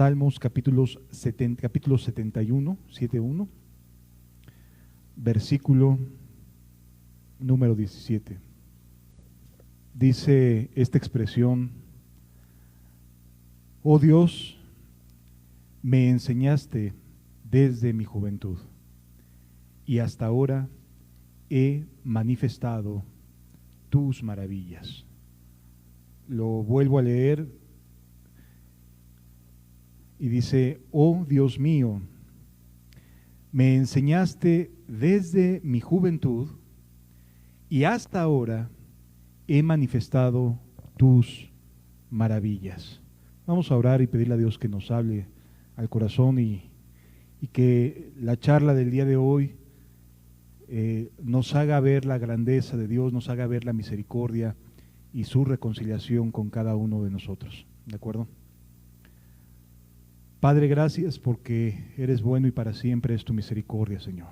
Salmos capítulo 71, 7:1, versículo número 17. Dice esta expresión: oh Dios, me enseñaste desde mi juventud y hasta ahora he manifestado tus maravillas. Lo vuelvo a leer y dice: oh Dios mío, me enseñaste desde mi juventud y hasta ahora he manifestado tus maravillas. Vamos a orar y pedirle a Dios que nos hable al corazón y que la charla del día de hoy nos haga ver la grandeza de Dios, nos haga ver la misericordia y su reconciliación con cada uno de nosotros. ¿De acuerdo? Padre, gracias porque eres bueno y para siempre es tu misericordia, Señor.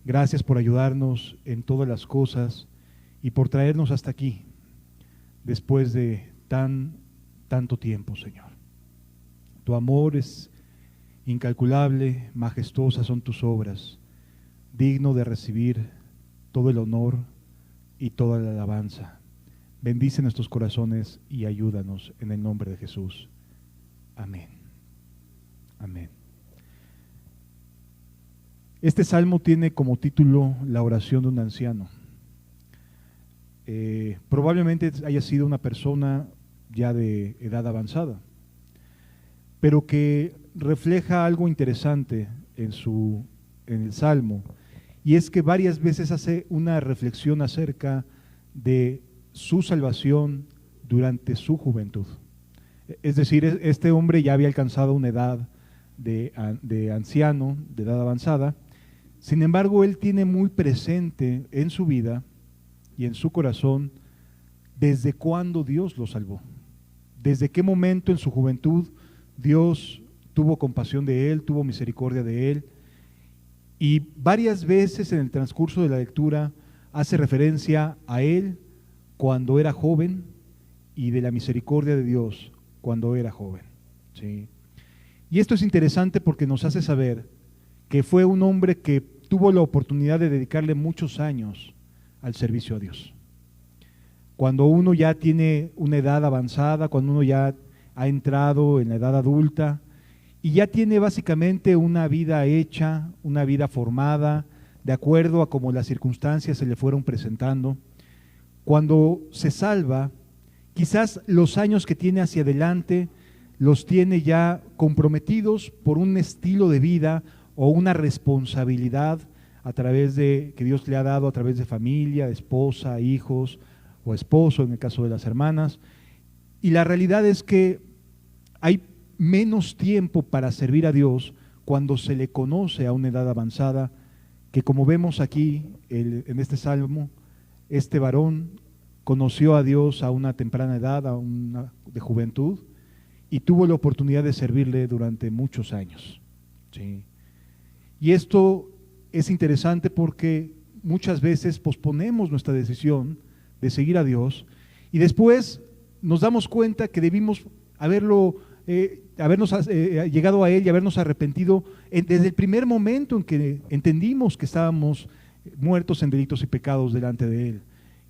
Gracias por ayudarnos en todas las cosas y por traernos hasta aquí después de tanto tiempo, Señor. Tu amor es incalculable, majestuosas son tus obras, digno de recibir todo el honor y toda la alabanza. Bendice nuestros corazones y ayúdanos en el nombre de Jesús. Amén. Amén. Este salmo tiene como título la oración de un anciano. Probablemente haya sido una persona ya de edad avanzada, pero que refleja algo interesante en el salmo, y es que varias veces hace una reflexión acerca de su salvación durante su juventud. Es decir, este hombre ya había alcanzado una edad de anciano, de edad avanzada. Sin embargo, él tiene muy presente en su vida y en su corazón desde cuándo Dios lo salvó, desde qué momento en su juventud Dios tuvo compasión de él, tuvo misericordia de él, y varias veces en el transcurso de la lectura hace referencia a él cuando era joven y de la misericordia de Dios cuando era joven, ¿sí? Y esto es interesante porque nos hace saber que fue un hombre que tuvo la oportunidad de dedicarle muchos años al servicio a Dios. Cuando uno ya tiene una edad avanzada, cuando uno ya ha entrado en la edad adulta y ya tiene básicamente una vida hecha, una vida formada, de acuerdo a cómo las circunstancias se le fueron presentando, cuando se salva, quizás los años que tiene hacia adelante los tiene ya comprometidos por un estilo de vida o una responsabilidad a través de que Dios le ha dado a través de familia, esposa, hijos o esposo en el caso de las hermanas. Y la realidad es que hay menos tiempo para servir a Dios cuando se le conoce a una edad avanzada, que como vemos aquí en este salmo, este varón conoció a Dios a una temprana edad, de juventud, y tuvo la oportunidad de servirle durante muchos años, ¿sí? Y esto es interesante porque muchas veces posponemos nuestra decisión de seguir a Dios y después nos damos cuenta que debimos habernos llegado a Él y habernos arrepentido desde el primer momento en que entendimos que estábamos muertos en delitos y pecados delante de Él.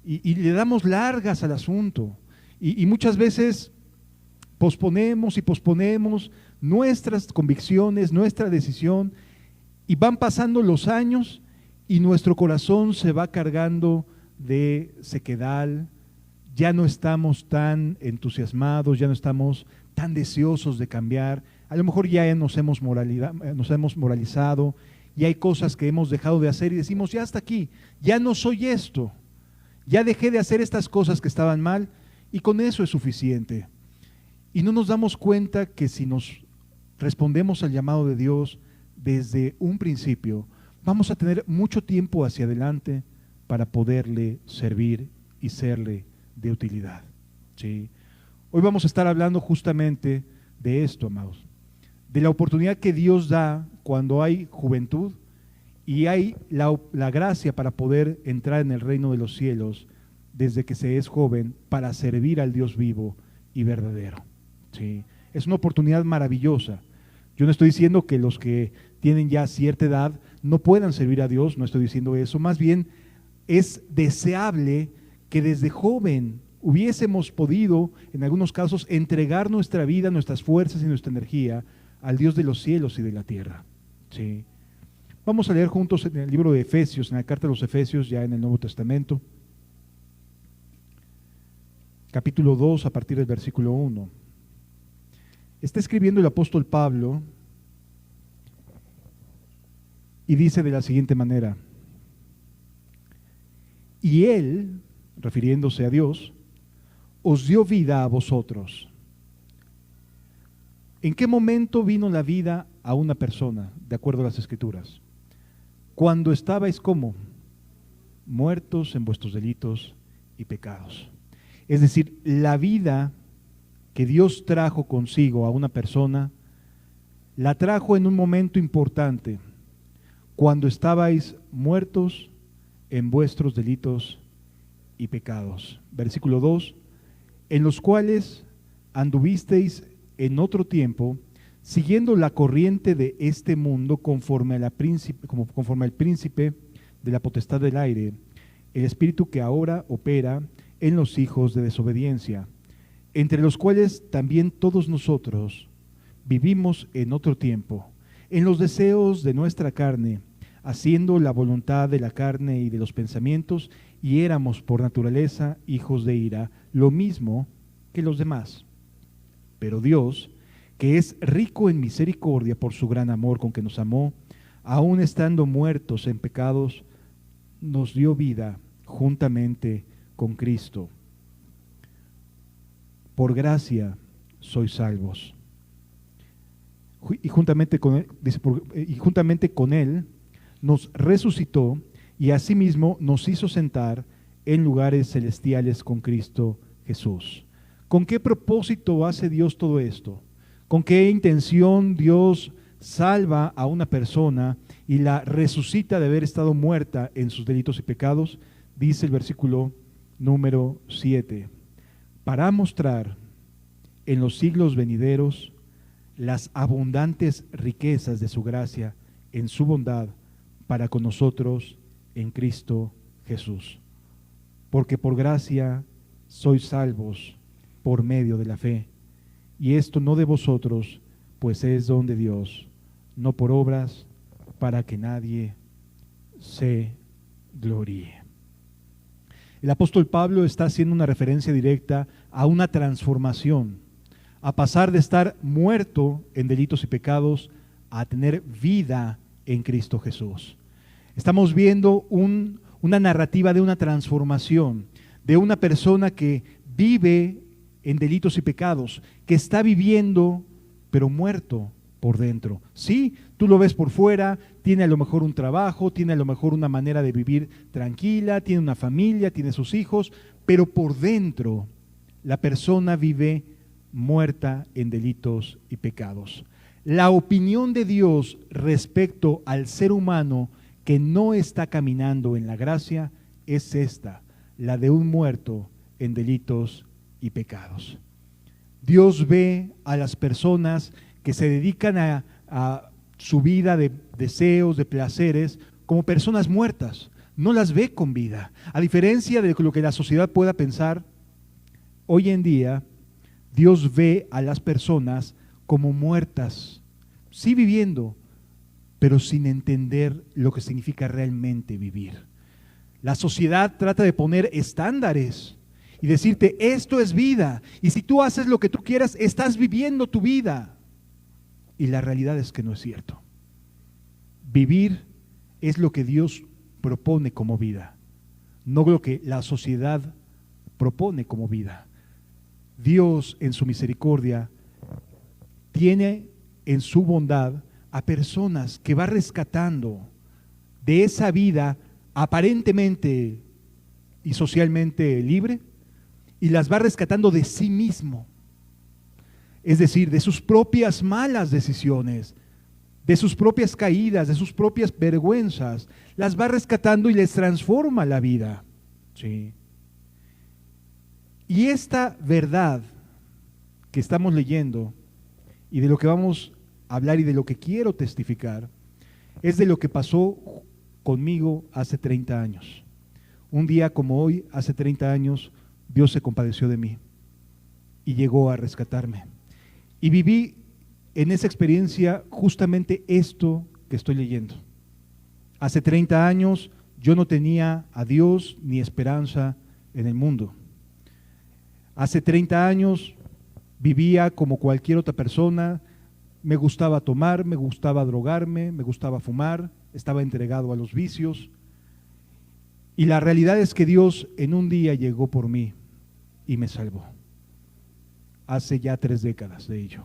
Y le damos largas al asunto y muchas veces posponemos y posponemos nuestras convicciones, nuestra decisión, y van pasando los años y nuestro corazón se va cargando de sequedal, ya no estamos tan entusiasmados, ya no estamos tan deseosos de cambiar, a lo mejor ya nos hemos moralizado y hay cosas que hemos dejado de hacer y decimos: ya hasta aquí, ya no soy esto, ya dejé de hacer estas cosas que estaban mal y con eso es suficiente. Y no nos damos cuenta que si nos respondemos al llamado de Dios desde un principio, vamos a tener mucho tiempo hacia adelante para poderle servir y serle de utilidad, ¿sí? Hoy vamos a estar hablando justamente de esto, amados, de la oportunidad que Dios da cuando hay juventud y hay la gracia para poder entrar en el reino de los cielos desde que se es joven para servir al Dios vivo y verdadero, ¿sí? Es una oportunidad maravillosa. Yo no estoy diciendo que los que tienen ya cierta edad no puedan servir a Dios, no estoy diciendo eso. Más bien es deseable que desde joven hubiésemos podido, en algunos casos, entregar nuestra vida, nuestras fuerzas y nuestra energía al Dios de los cielos y de la tierra. ¿Sí? Vamos a leer juntos en el libro de Efesios, en la carta de los Efesios, ya en el Nuevo Testamento, capítulo 2, a partir del versículo 1. Está escribiendo el apóstol Pablo y dice de la siguiente manera: y Él, refiriéndose a Dios, os dio vida a vosotros. ¿En qué momento vino la vida a una persona, de acuerdo a las Escrituras? Cuando estabais como muertos en vuestros delitos y pecados. Es decir, la vida que Dios trajo consigo a una persona, la trajo en un momento importante, cuando estabais muertos en vuestros delitos y pecados. Versículo 2, en los cuales anduvisteis en otro tiempo, siguiendo la corriente de este mundo, conforme al príncipe de la potestad del aire, el espíritu que ahora opera en los hijos de desobediencia, entre los cuales también todos nosotros vivimos en otro tiempo, en los deseos de nuestra carne, haciendo la voluntad de la carne y de los pensamientos, y éramos por naturaleza hijos de ira, lo mismo que los demás. Pero Dios, que es rico en misericordia por su gran amor con que nos amó, aun estando muertos en pecados, nos dio vida juntamente con Cristo. Por gracia sois salvos. Y juntamente con él, dice, y juntamente con él nos resucitó y asimismo nos hizo sentar en lugares celestiales con Cristo Jesús. ¿Con qué propósito hace Dios todo esto? ¿Con qué intención Dios salva a una persona y la resucita de haber estado muerta en sus delitos y pecados? Dice el versículo número 7, para mostrar en los siglos venideros las abundantes riquezas de su gracia en su bondad para con nosotros en Cristo Jesús. Porque por gracia sois salvos por medio de la fe, y esto no de vosotros, pues es don de Dios, no por obras, para que nadie se gloríe. El apóstol Pablo está haciendo una referencia directa a una transformación, a pasar de estar muerto en delitos y pecados a tener vida en Cristo Jesús. Estamos viendo una narrativa de una transformación, de una persona que vive en delitos y pecados, que está viviendo pero muerto por dentro. Sí, tú lo ves por fuera, tiene a lo mejor un trabajo, tiene a lo mejor una manera de vivir tranquila, tiene una familia, tiene sus hijos, pero por dentro la persona vive muerta en delitos y pecados. La opinión de Dios respecto al ser humano que no está caminando en la gracia es esta, la de un muerto en delitos y pecados. Dios ve a las personas que se dedican a su vida de deseos, de placeres, como personas muertas. No las ve con vida. A diferencia de lo que la sociedad pueda pensar, hoy en día Dios ve a las personas como muertas, sí viviendo, pero sin entender lo que significa realmente vivir. La sociedad trata de poner estándares y decirte, esto es vida, y si tú haces lo que tú quieras, estás viviendo tu vida. Y la realidad es que no es cierto. Vivir es lo que Dios propone como vida, no lo que la sociedad propone como vida. Dios en su misericordia tiene en su bondad a personas que va rescatando de esa vida aparentemente y socialmente libre, y las va rescatando de sí mismo, es decir, de sus propias malas decisiones, de sus propias caídas, de sus propias vergüenzas, las va rescatando y les transforma la vida. ¿Sí? Y esta verdad que estamos leyendo Y de lo que vamos a hablar y de lo que quiero testificar es de lo que pasó conmigo hace 30 años. Un día como hoy, hace 30 años, Dios se compadeció de mí y llegó a rescatarme. Y viví en esa experiencia justamente esto que estoy leyendo. Hace 30 años yo no tenía a Dios ni esperanza en el mundo. Hace 30 años vivía como cualquier otra persona, me gustaba tomar, me gustaba drogarme, me gustaba fumar, estaba entregado a los vicios. Y la realidad es que Dios en un día llegó por mí y me salvó. Hace ya 3 décadas de ello.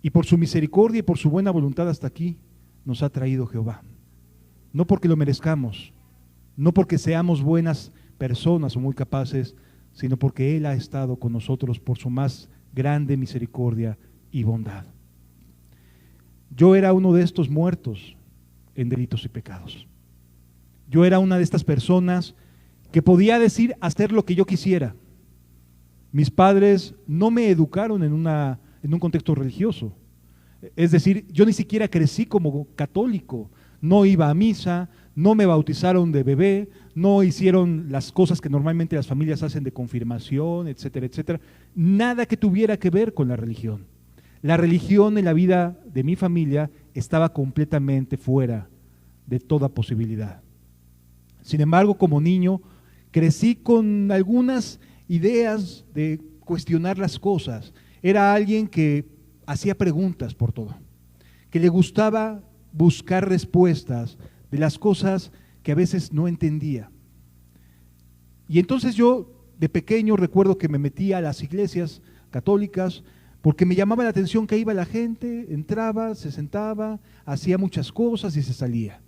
Y por su misericordia y por su buena voluntad hasta aquí nos ha traído Jehová. No porque lo merezcamos, no porque seamos buenas personas o muy capaces, sino porque Él ha estado con nosotros por su más grande misericordia y bondad. Yo era uno de estos muertos en delitos y pecados. Yo era una de estas personas que podía decir, hacer lo que yo quisiera. Mis padres no me educaron en un contexto religioso. Es decir, yo ni siquiera crecí como católico. No iba a misa, no me bautizaron de bebé, no hicieron las cosas que normalmente las familias hacen de confirmación, etcétera, etcétera. Nada que tuviera que ver con la religión. La religión en la vida de mi familia estaba completamente fuera de toda posibilidad. Sin embargo, como niño, crecí con algunas ideas de cuestionar las cosas. Era alguien que hacía preguntas por todo, que le gustaba buscar respuestas de las cosas que a veces no entendía. Y entonces yo, de pequeño, recuerdo que me metía a las iglesias católicas porque me llamaba la atención que iba la gente, entraba, se sentaba, hacía muchas cosas y se salía.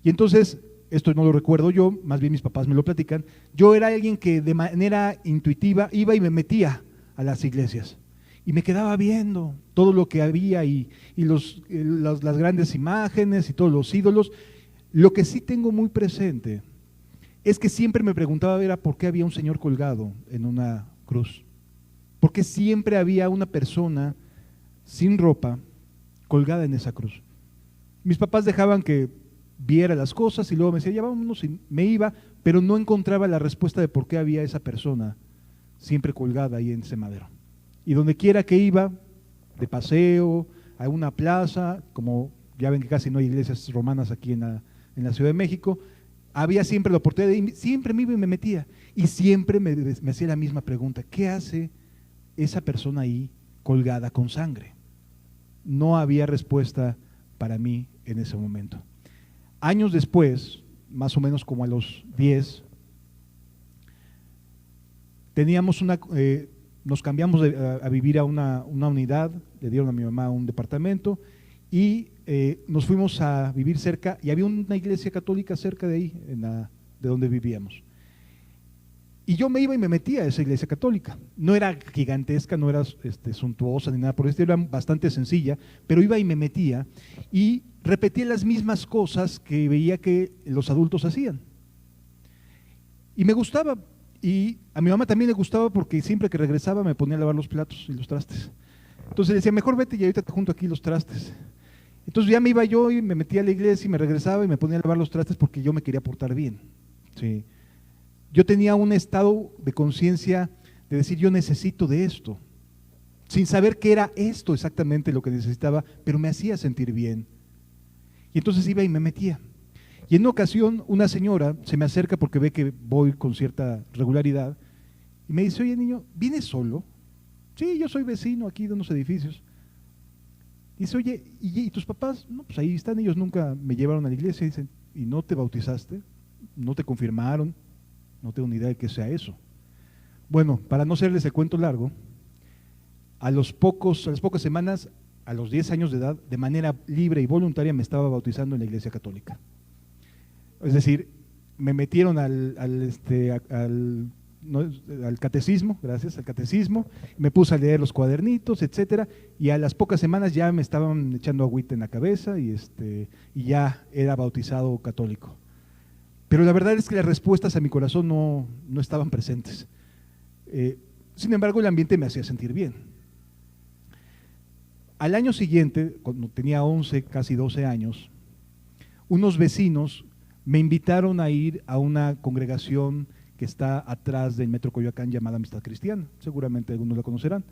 Y entonces, esto no lo recuerdo yo, más bien mis papás me lo platican, yo era alguien que de manera intuitiva iba y me metía a las iglesias. Y me quedaba viendo todo lo que había y las grandes imágenes y todos los ídolos. Lo que sí tengo muy presente es que siempre me preguntaba era por qué había un señor colgado en una cruz. ¿Por qué siempre había una persona sin ropa colgada en esa cruz? Mis papás dejaban que viera las cosas y luego me decía, ya vámonos, y me iba, pero no encontraba la respuesta de por qué había esa persona siempre colgada ahí en ese madero. Y donde quiera que iba, de paseo, a una plaza, como ya ven que casi no hay iglesias romanas aquí en la Ciudad de México, había siempre la oportunidad de ir, siempre me iba y me metía. Y siempre me hacía la misma pregunta, ¿qué hace esa persona ahí colgada con sangre? No había respuesta para mí en ese momento. Años después, más o menos como a los 10, teníamos nos cambiamos a vivir a una unidad, le dieron a mi mamá un departamento y nos fuimos a vivir cerca y había una iglesia católica cerca de ahí, de donde vivíamos. Y yo me iba y me metía a esa iglesia católica. No era gigantesca, no era suntuosa ni nada por el estilo, era bastante sencilla, pero iba y me metía y repetía las mismas cosas que veía que los adultos hacían. Y me gustaba. Y a mi mamá también le gustaba porque siempre que regresaba me ponía a lavar los platos y los trastes. Entonces le decía, mejor vete y ahorita te junto aquí los trastes. Entonces ya me iba yo y me metía a la iglesia y me regresaba y me ponía a lavar los trastes porque yo me quería portar bien. Sí. Yo tenía un estado de conciencia de decir, yo necesito de esto, sin saber qué era esto exactamente lo que necesitaba, pero me hacía sentir bien. Y entonces iba y me metía. Y en una ocasión una señora se me acerca porque ve que voy con cierta regularidad y me dice, oye niño, ¿vienes solo? Sí, yo soy vecino aquí de unos edificios. Dice, oye, ¿y tus papás? No, pues ahí están, ellos nunca me llevaron a la iglesia. Dicen, ¿y no te bautizaste? ¿No te confirmaron? No tengo ni idea de qué sea eso. Bueno, para no hacerles el cuento largo, a las pocas semanas, a los 10 años de edad, de manera libre y voluntaria me estaba bautizando en la iglesia católica. Es decir, me metieron al catecismo, gracias, al catecismo, me puse a leer los cuadernitos, etcétera, y a las pocas semanas ya me estaban echando agüita en la cabeza y ya era bautizado católico. Pero la verdad es que las respuestas a mi corazón no estaban presentes. Sin embargo, el ambiente me hacía sentir bien. Al año siguiente, cuando tenía 11, casi 12 años, unos vecinos me invitaron a ir a una congregación que está atrás del Metro Coyoacán llamada Amistad Cristiana, seguramente algunos la conocerán,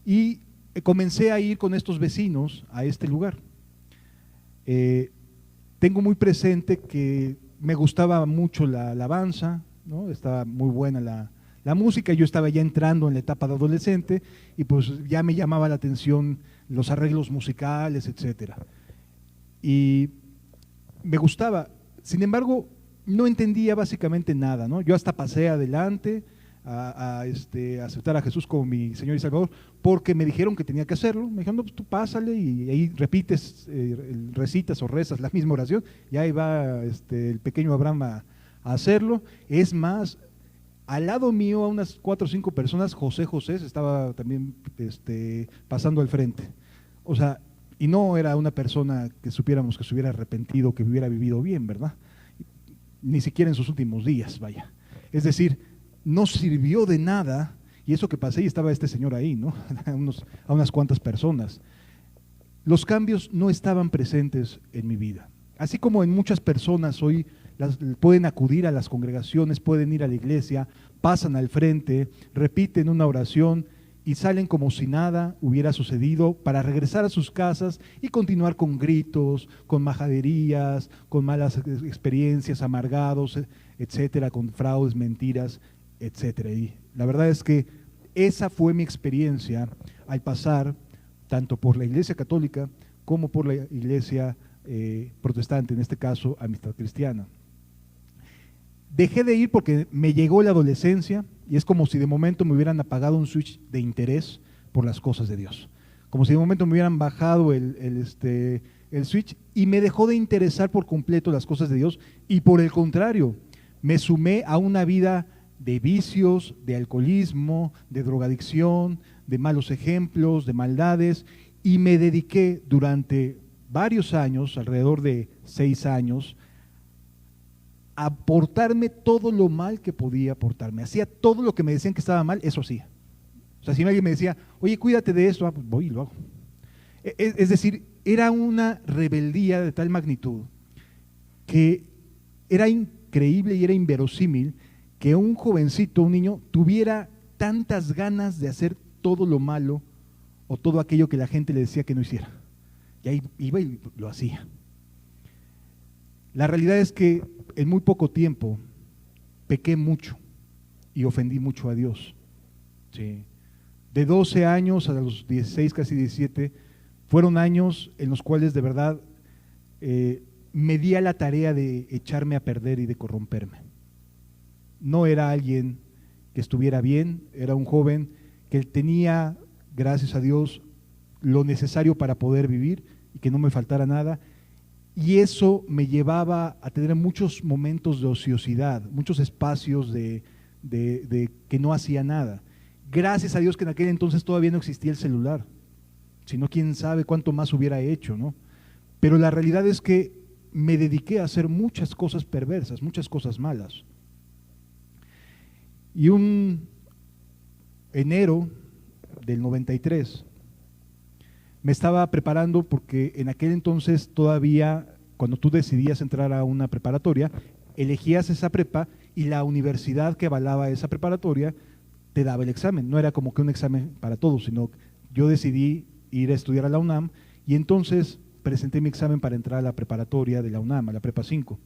y comencé a ir con estos vecinos a este lugar. Tengo muy presente que me gustaba mucho la alabanza, ¿no? Estaba muy buena la música, yo estaba ya entrando en la etapa de adolescente y pues ya me llamaba la atención los arreglos musicales, etcétera. Y me gustaba, sin embargo, no entendía básicamente nada, ¿no? Yo hasta pasé adelante a aceptar a Jesús como mi Señor y Salvador, porque me dijeron que tenía que hacerlo. Me dijeron, no, pues tú pásale y ahí repites, recitas o rezas la misma oración, y ahí va el pequeño Abraham a hacerlo. Es más, al lado mío, a unas 4 o 5 personas, José José se estaba también pasando al frente. O sea, y no era una persona que supiéramos que se hubiera arrepentido, que hubiera vivido bien, ¿verdad? Ni siquiera en sus últimos días, vaya. Es decir, no sirvió de nada, y eso que pasé y estaba este señor ahí, ¿no? a unas cuantas personas. Los cambios no estaban presentes en mi vida. Así como en muchas personas hoy pueden acudir a las congregaciones, pueden ir a la iglesia, pasan al frente, repiten una oración y salen como si nada hubiera sucedido para regresar a sus casas y continuar con gritos, con majaderías, con malas experiencias, amargados, etcétera, con fraudes, mentiras, etcétera. Y la verdad es que esa fue mi experiencia al pasar tanto por la iglesia católica como por la iglesia protestante, en este caso Amistad Cristiana. Dejé de ir porque me llegó la adolescencia y es como si de momento me hubieran apagado un switch de interés por las cosas de Dios. Como si de momento me hubieran bajado el switch y me dejó de interesar por completo las cosas de Dios, y por el contrario, me sumé a una vida de vicios, de alcoholismo, de drogadicción, de malos ejemplos, de maldades, y me dediqué durante varios años, alrededor de 6 años, a portarme todo lo mal que podía portarme. Hacía todo lo que me decían que estaba mal, eso hacía. O sea, si alguien me decía, oye, cuídate de esto, pues voy y lo hago. Es decir, era una rebeldía de tal magnitud que era increíble y era inverosímil que un jovencito, un niño, tuviera tantas ganas de hacer todo lo malo o todo aquello que la gente le decía que no hiciera. Y ahí iba y lo hacía. La realidad es que en muy poco tiempo pequé mucho y ofendí mucho a Dios. Sí. De 12 años a los 16, casi 17, fueron años en los cuales de verdad me di a la tarea de echarme a perder y de corromperme. No era alguien que estuviera bien, era un joven que tenía, gracias a Dios, lo necesario para poder vivir y que no me faltara nada. Y eso me llevaba a tener muchos momentos de ociosidad, muchos espacios de que no hacía nada. Gracias a Dios que en aquel entonces todavía no existía el celular, sino quién sabe cuánto más hubiera hecho, ¿no? Pero la realidad es que me dediqué a hacer muchas cosas perversas, muchas cosas malas. Y un enero del 93, me estaba preparando porque en aquel entonces todavía, cuando tú decidías entrar a una preparatoria, elegías esa prepa y la universidad que avalaba esa preparatoria te daba el examen. No era como que un examen para todos, sino yo decidí ir a estudiar a la UNAM y entonces presenté mi examen para entrar a la preparatoria de la UNAM, a la prepa 5.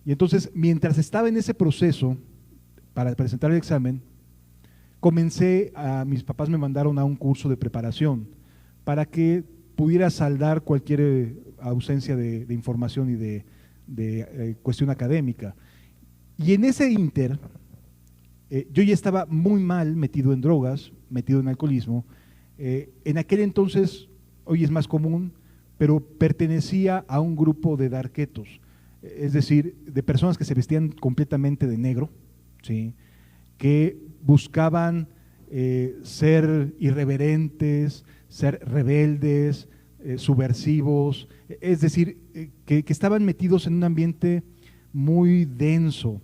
Y entonces, mientras estaba en ese proceso para presentar el examen, mis papás me mandaron a un curso de preparación para que pudiera saldar cualquier ausencia de información y de cuestión académica. Y en ese ínter, yo ya estaba muy mal metido en drogas, metido en alcoholismo. En aquel entonces, hoy es más común, pero pertenecía a un grupo de darketos, es decir, de personas que se vestían completamente de negro, ¿sí?, que buscaban ser irreverentes, ser rebeldes, subversivos, es decir, que estaban metidos en un ambiente muy denso.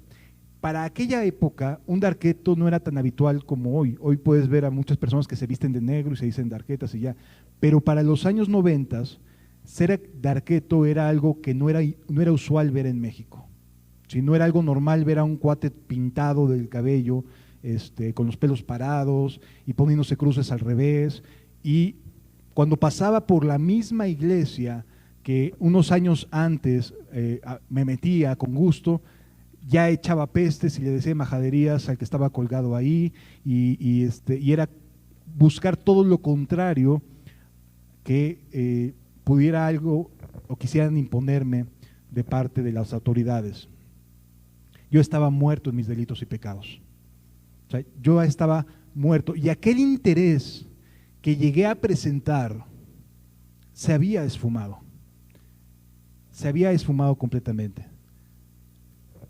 para aquella época un darqueto no era tan habitual como hoy. Hoy puedes ver a muchas personas que se visten de negro y se dicen darquetas y ya. Pero para los años 90, ser darqueto era algo que no era usual ver en México. Si no era algo normal ver a un cuate pintado del cabello, con los pelos parados y poniéndose cruces al revés. Y cuando pasaba por la misma iglesia que unos años antes me metía con gusto, ya echaba pestes y le decía majaderías al que estaba colgado ahí, y era buscar todo lo contrario que pudiera algo o quisieran imponerme de parte de las autoridades. Yo estaba muerto en mis delitos y pecados. O sea, yo estaba muerto, y aquel interés que llegué a presentar se había esfumado completamente.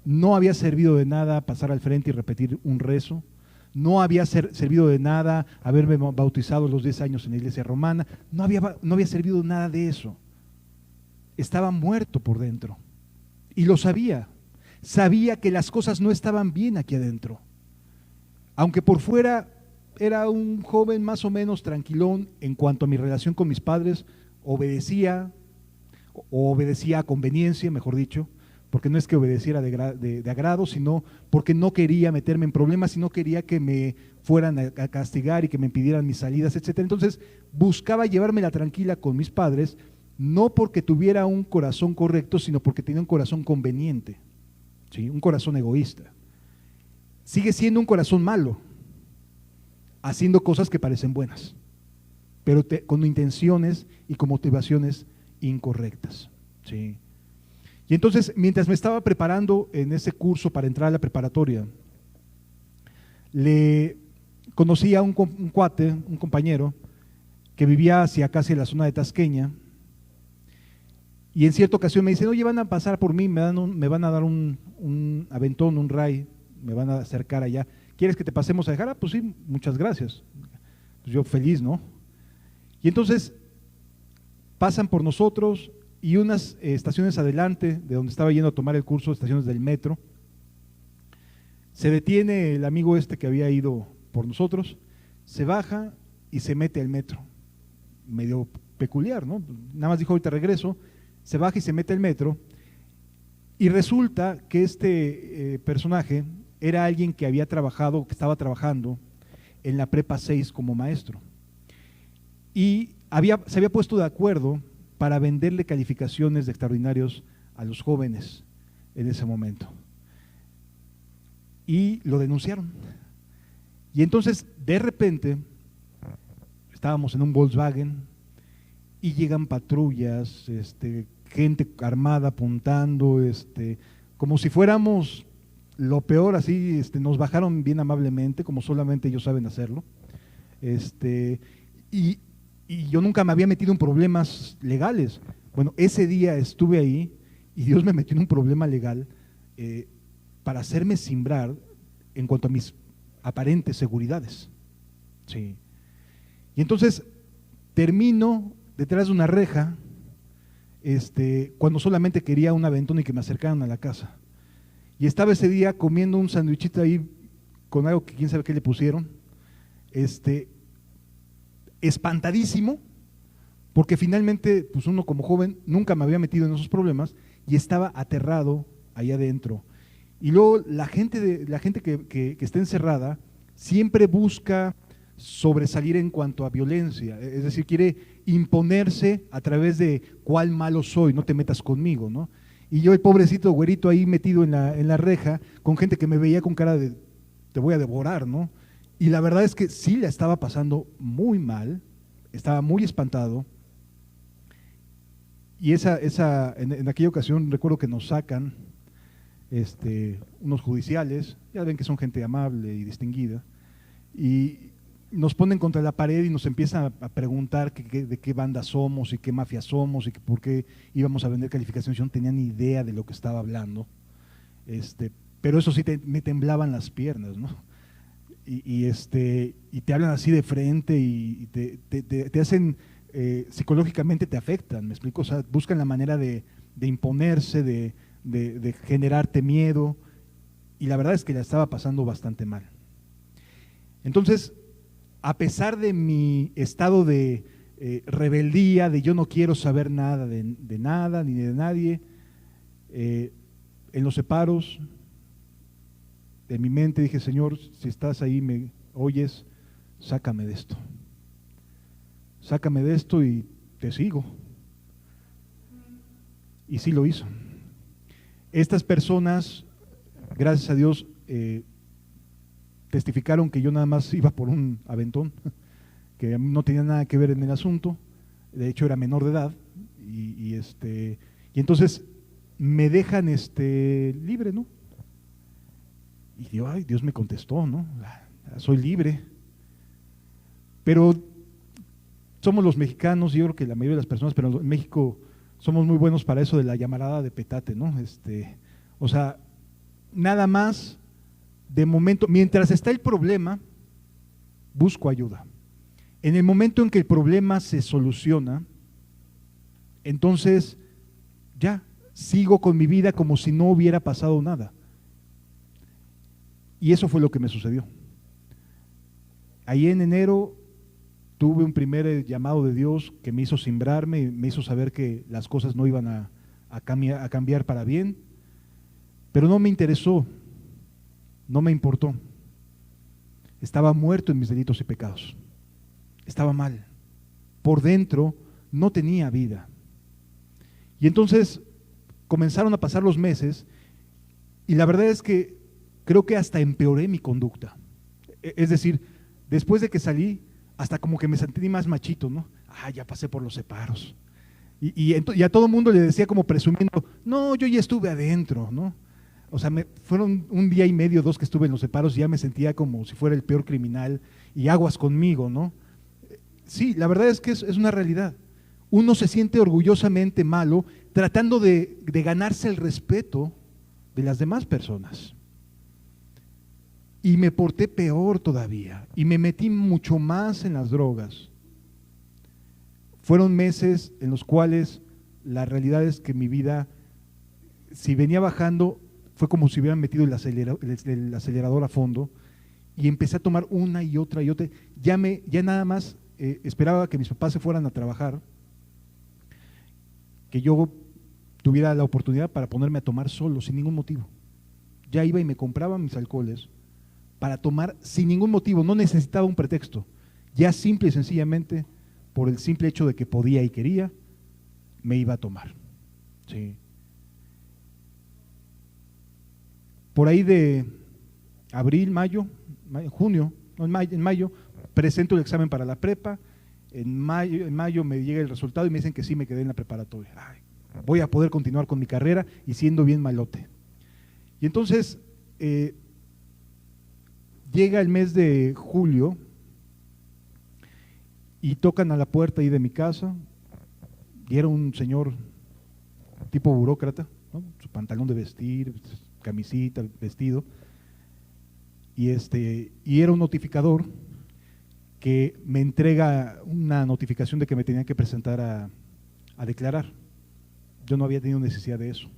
No había servido de nada pasar al frente y repetir un rezo, no había servido de nada haberme bautizado a los 10 años en la iglesia romana, no había servido nada de eso. Estaba muerto por dentro y lo sabía que las cosas no estaban bien aquí adentro. Aunque por fuera era un joven más o menos tranquilón en cuanto a mi relación con mis padres, obedecía a conveniencia, mejor dicho, porque no es que obedeciera de agrado, sino porque no quería meterme en problemas y no quería que me fueran a castigar y que me impidieran mis salidas, etcétera. Entonces buscaba llevármela tranquila con mis padres, no porque tuviera un corazón correcto, sino porque tenía un corazón conveniente, ¿sí? Un corazón egoísta. Sigue siendo un corazón malo, haciendo cosas que parecen buenas, pero con intenciones y con motivaciones incorrectas, ¿sí? Y entonces, mientras me estaba preparando en ese curso para entrar a la preparatoria, le conocí a un cuate, un compañero, que vivía hacia casi la zona de Tasqueña, y en cierta ocasión me dicen: oye, van a pasar por mí, me van a dar un aventón, un ray, me van a acercar allá, ¿quieres que te pasemos a dejar? Ah, pues sí, muchas gracias. Pues yo feliz, ¿no? Y entonces pasan por nosotros, y unas estaciones adelante de donde estaba yendo a tomar el curso, estaciones del metro, se detiene el amigo que había ido por nosotros, se baja y se mete al metro. Medio peculiar, ¿no? Nada más dijo: ahorita regreso. Se baja y se mete al metro, y resulta que este personaje era alguien que había trabajado, que estaba trabajando en la Prepa 6 como maestro, y se había puesto de acuerdo para venderle calificaciones de extraordinarios a los jóvenes en ese momento. Y lo denunciaron. Y entonces, de repente, estábamos en un Volkswagen y llegan patrullas, gente armada apuntando, como si fuéramos lo peor, así, nos bajaron bien amablemente, como solamente ellos saben hacerlo. Y yo nunca me había metido en problemas legales. Bueno, ese día estuve ahí y Dios me metió en un problema legal para hacerme cimbrar en cuanto a mis aparentes seguridades. Sí. Y entonces termino detrás de una reja, cuando solamente quería un aventón y que me acercaran a la casa. Y estaba ese día comiendo un sándwichito ahí con algo que quién sabe qué le pusieron, espantadísimo, porque finalmente, pues uno como joven nunca me había metido en esos problemas y estaba aterrado ahí adentro. Y luego la gente que está encerrada siempre busca sobresalir en cuanto a violencia, es decir, quiere imponerse a través de cuál malo soy, no te metas conmigo, ¿no? Y yo, el pobrecito güerito ahí metido en la reja, con gente que me veía con cara de te voy a devorar, ¿no? Y la verdad es que sí la estaba pasando muy mal, estaba muy espantado. Y en aquella ocasión recuerdo que nos sacan unos judiciales, ya ven que son gente amable y distinguida, y nos ponen contra la pared y nos empiezan a preguntar de qué banda somos y qué mafia somos y por qué íbamos a vender calificaciones. Yo no tenía ni idea de lo que estaba hablando, pero eso sí me temblaban las piernas, ¿no? Y te hablan así de frente y te hacen, psicológicamente te afectan, ¿me explico? O sea, buscan la manera de imponerse, de generarte miedo. y la verdad es que la estaba pasando bastante mal. Entonces, a pesar de mi estado de rebeldía, de yo no quiero saber nada de nada ni de nadie, en los separos de mi mente dije, Señor, si estás ahí, me oyes, sácame de esto. Sácame de esto y te sigo. Y sí lo hizo. Estas personas, gracias a Dios, testificaron que yo nada más iba por un aventón, que no tenía nada que ver en el asunto, de hecho era menor de edad, y entonces me dejan libre, ¿no? Y digo, ay, Dios me contestó, ¿no? Soy libre. Pero somos los mexicanos, yo creo que la mayoría de las personas, pero en México somos muy buenos para eso de la llamarada de petate, ¿no? O sea, nada más de momento, mientras está el problema, busco ayuda. En el momento en que el problema se soluciona, entonces ya sigo con mi vida como si no hubiera pasado nada. Y eso fue lo que me sucedió. Ahí en enero tuve un primer llamado de Dios que me hizo cimbrarme, me hizo saber que las cosas no iban a cambiar para bien, pero no me interesó, no me importó. Estaba muerto en mis delitos y pecados. Estaba mal. Por dentro no tenía vida. Y entonces comenzaron a pasar los meses y la verdad es que creo que hasta empeoré mi conducta. Es decir, después de que salí, hasta como que me sentí más machito, ¿no? Ya pasé por los separos. Y a todo el mundo le decía como presumiendo, no, yo ya estuve adentro, ¿no? O sea, fueron un día y medio, 2 que estuve en los separos y ya me sentía como si fuera el peor criminal y aguas conmigo, ¿no? Sí, la verdad es que es una realidad. Uno se siente orgullosamente malo tratando de ganarse el respeto de las demás personas. Y me porté peor todavía y me metí mucho más en las drogas. Fueron meses en los cuales la realidad es que mi vida, si venía bajando, fue como si hubieran metido el acelerador a fondo y empecé a tomar una y otra y otra. Ya nada más esperaba que mis papás se fueran a trabajar, que yo tuviera la oportunidad para ponerme a tomar solo, sin ningún motivo. Ya iba y me compraba mis alcoholes para tomar sin ningún motivo, no necesitaba un pretexto, ya simple y sencillamente por el simple hecho de que podía y quería, me iba a tomar. Sí. Por ahí de abril, junio, no, en mayo, presento el examen para la prepa, en mayo me llega el resultado y me dicen que sí me quedé en la preparatoria. Voy a poder continuar con mi carrera y siendo bien malote. Y entonces llega el mes de julio y tocan a la puerta ahí de mi casa y era un señor tipo burócrata, ¿no? Su pantalón de vestir, camisita, vestido, y era un notificador que me entrega una notificación de que me tenía que presentar a declarar. Yo no había tenido necesidad de eso.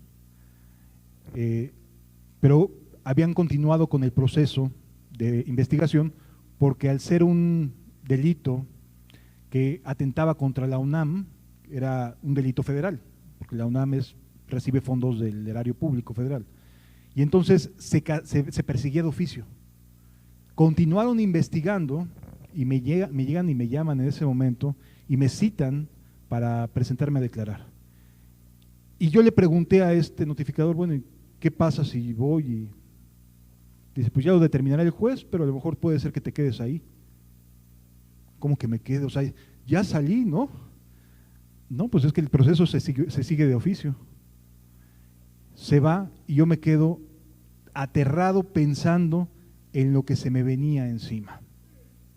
Pero habían continuado con el proceso de investigación porque al ser un delito que atentaba contra la UNAM, era un delito federal, porque la UNAM recibe fondos del erario público federal. Y entonces se perseguía de oficio. Continuaron investigando y me llegan y me llaman en ese momento y me citan para presentarme a declarar. Y yo le pregunté a este notificador, bueno, ¿qué pasa si voy? Y dice, pues ya lo determinará el juez, pero a lo mejor puede ser que te quedes ahí. ¿Cómo que me quedo? O sea, ya salí, ¿no? No, pues es que el proceso se sigue de oficio. Se va y yo me quedo aterrado pensando en lo que se me venía encima.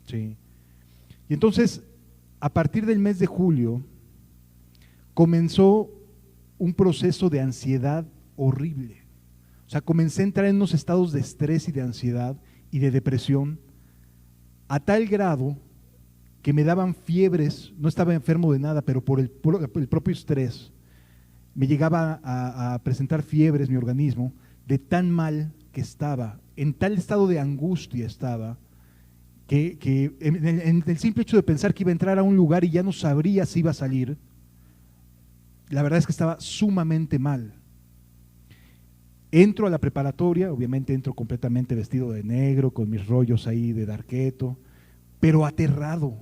Sí. Y entonces, a partir del mes de julio, comenzó un proceso de ansiedad horrible. O sea, comencé a entrar en unos estados de estrés y de ansiedad y de depresión a tal grado que me daban fiebres, no estaba enfermo de nada, pero por el propio estrés me llegaba a presentar fiebres mi organismo de tan mal que estaba, en tal estado de angustia estaba, que en el simple hecho de pensar que iba a entrar a un lugar y ya no sabría si iba a salir, la verdad es que estaba sumamente mal. Entro a la preparatoria, obviamente entro completamente vestido de negro, con mis rollos ahí de darqueto, pero aterrado,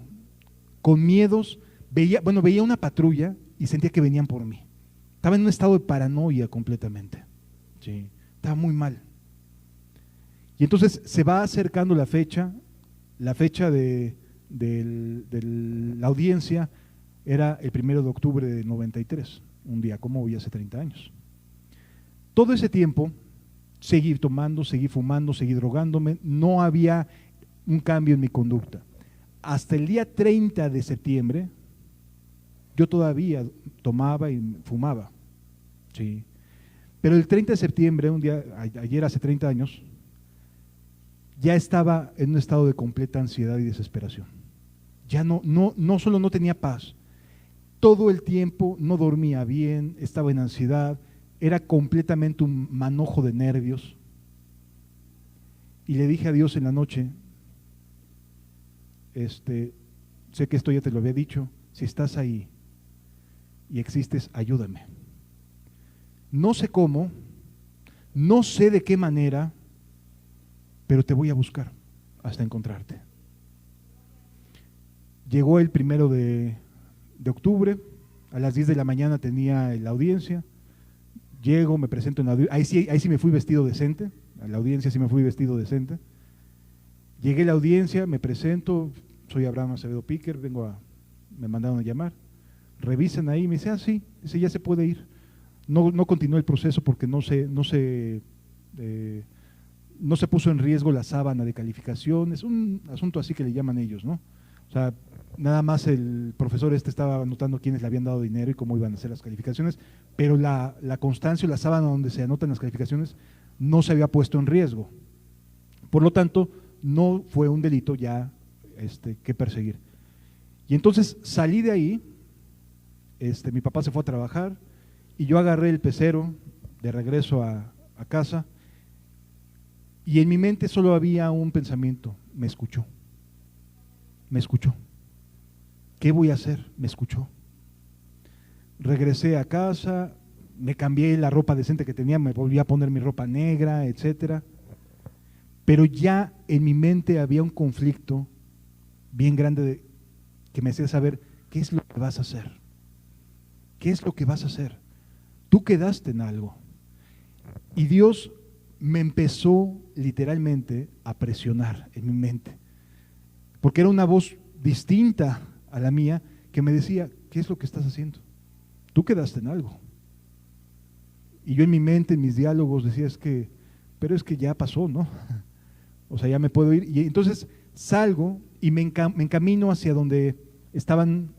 con miedos. Veía una patrulla y sentía que venían por mí. Estaba en un estado de paranoia completamente. Sí, estaba muy mal. Y entonces se va acercando la fecha de la audiencia era el 1 de octubre de 93, un día como hoy, hace 30 años. Todo ese tiempo seguí tomando, seguí fumando, seguí drogándome, no había un cambio en mi conducta. Hasta el día 30 de septiembre, yo todavía tomaba y fumaba. Sí. Pero el 30 de septiembre, un día, ayer hace 30 años, ya estaba en un estado de completa ansiedad y desesperación. Ya no solo no tenía paz, todo el tiempo no dormía bien, estaba en ansiedad, era completamente un manojo de nervios. Y le dije a Dios en la noche, sé que esto ya te lo había dicho, si estás ahí y existes, ayúdame. No sé cómo, no sé de qué manera, pero te voy a buscar hasta encontrarte. Llegó el 1 de octubre, a las 10 de la mañana tenía la audiencia, llego, me presento en la audiencia, ahí sí me fui vestido decente, a la audiencia sí me fui vestido decente. Llegué a la audiencia, me presento, soy Abraham Acevedo Piquer, me mandaron a llamar, revisan ahí, me dicen, sí, ya se puede ir. No continuó el proceso porque no se puso en riesgo la sábana de calificaciones, un asunto así que le llaman ellos, ¿no? O sea, nada más el profesor estaba anotando quiénes le habían dado dinero y cómo iban a hacer las calificaciones, pero la constancia o la sábana donde se anotan las calificaciones no se había puesto en riesgo. Por lo tanto, no fue un delito ya que perseguir. Y entonces salí de ahí, mi papá se fue a trabajar y yo agarré el pecero de regreso a casa y en mi mente solo había un pensamiento, me escuchó. ¿Qué voy a hacer? Me escuchó. Regresé a casa, me cambié la ropa decente que tenía, me volví a poner mi ropa negra, etcétera. Pero ya en mi mente había un conflicto bien grande que me hacía saber qué es lo que vas a hacer. ¿Qué es lo que vas a hacer? Tú quedaste en algo. Y Dios me empezó literalmente a presionar en mi mente, porque era una voz distinta a la mía que me decía, ¿qué es lo que estás haciendo? Tú quedaste en algo. Y yo en mi mente, en mis diálogos decía, pero es que ya pasó, ¿no? O sea, ya me puedo ir. Y entonces salgo y me encamino hacia donde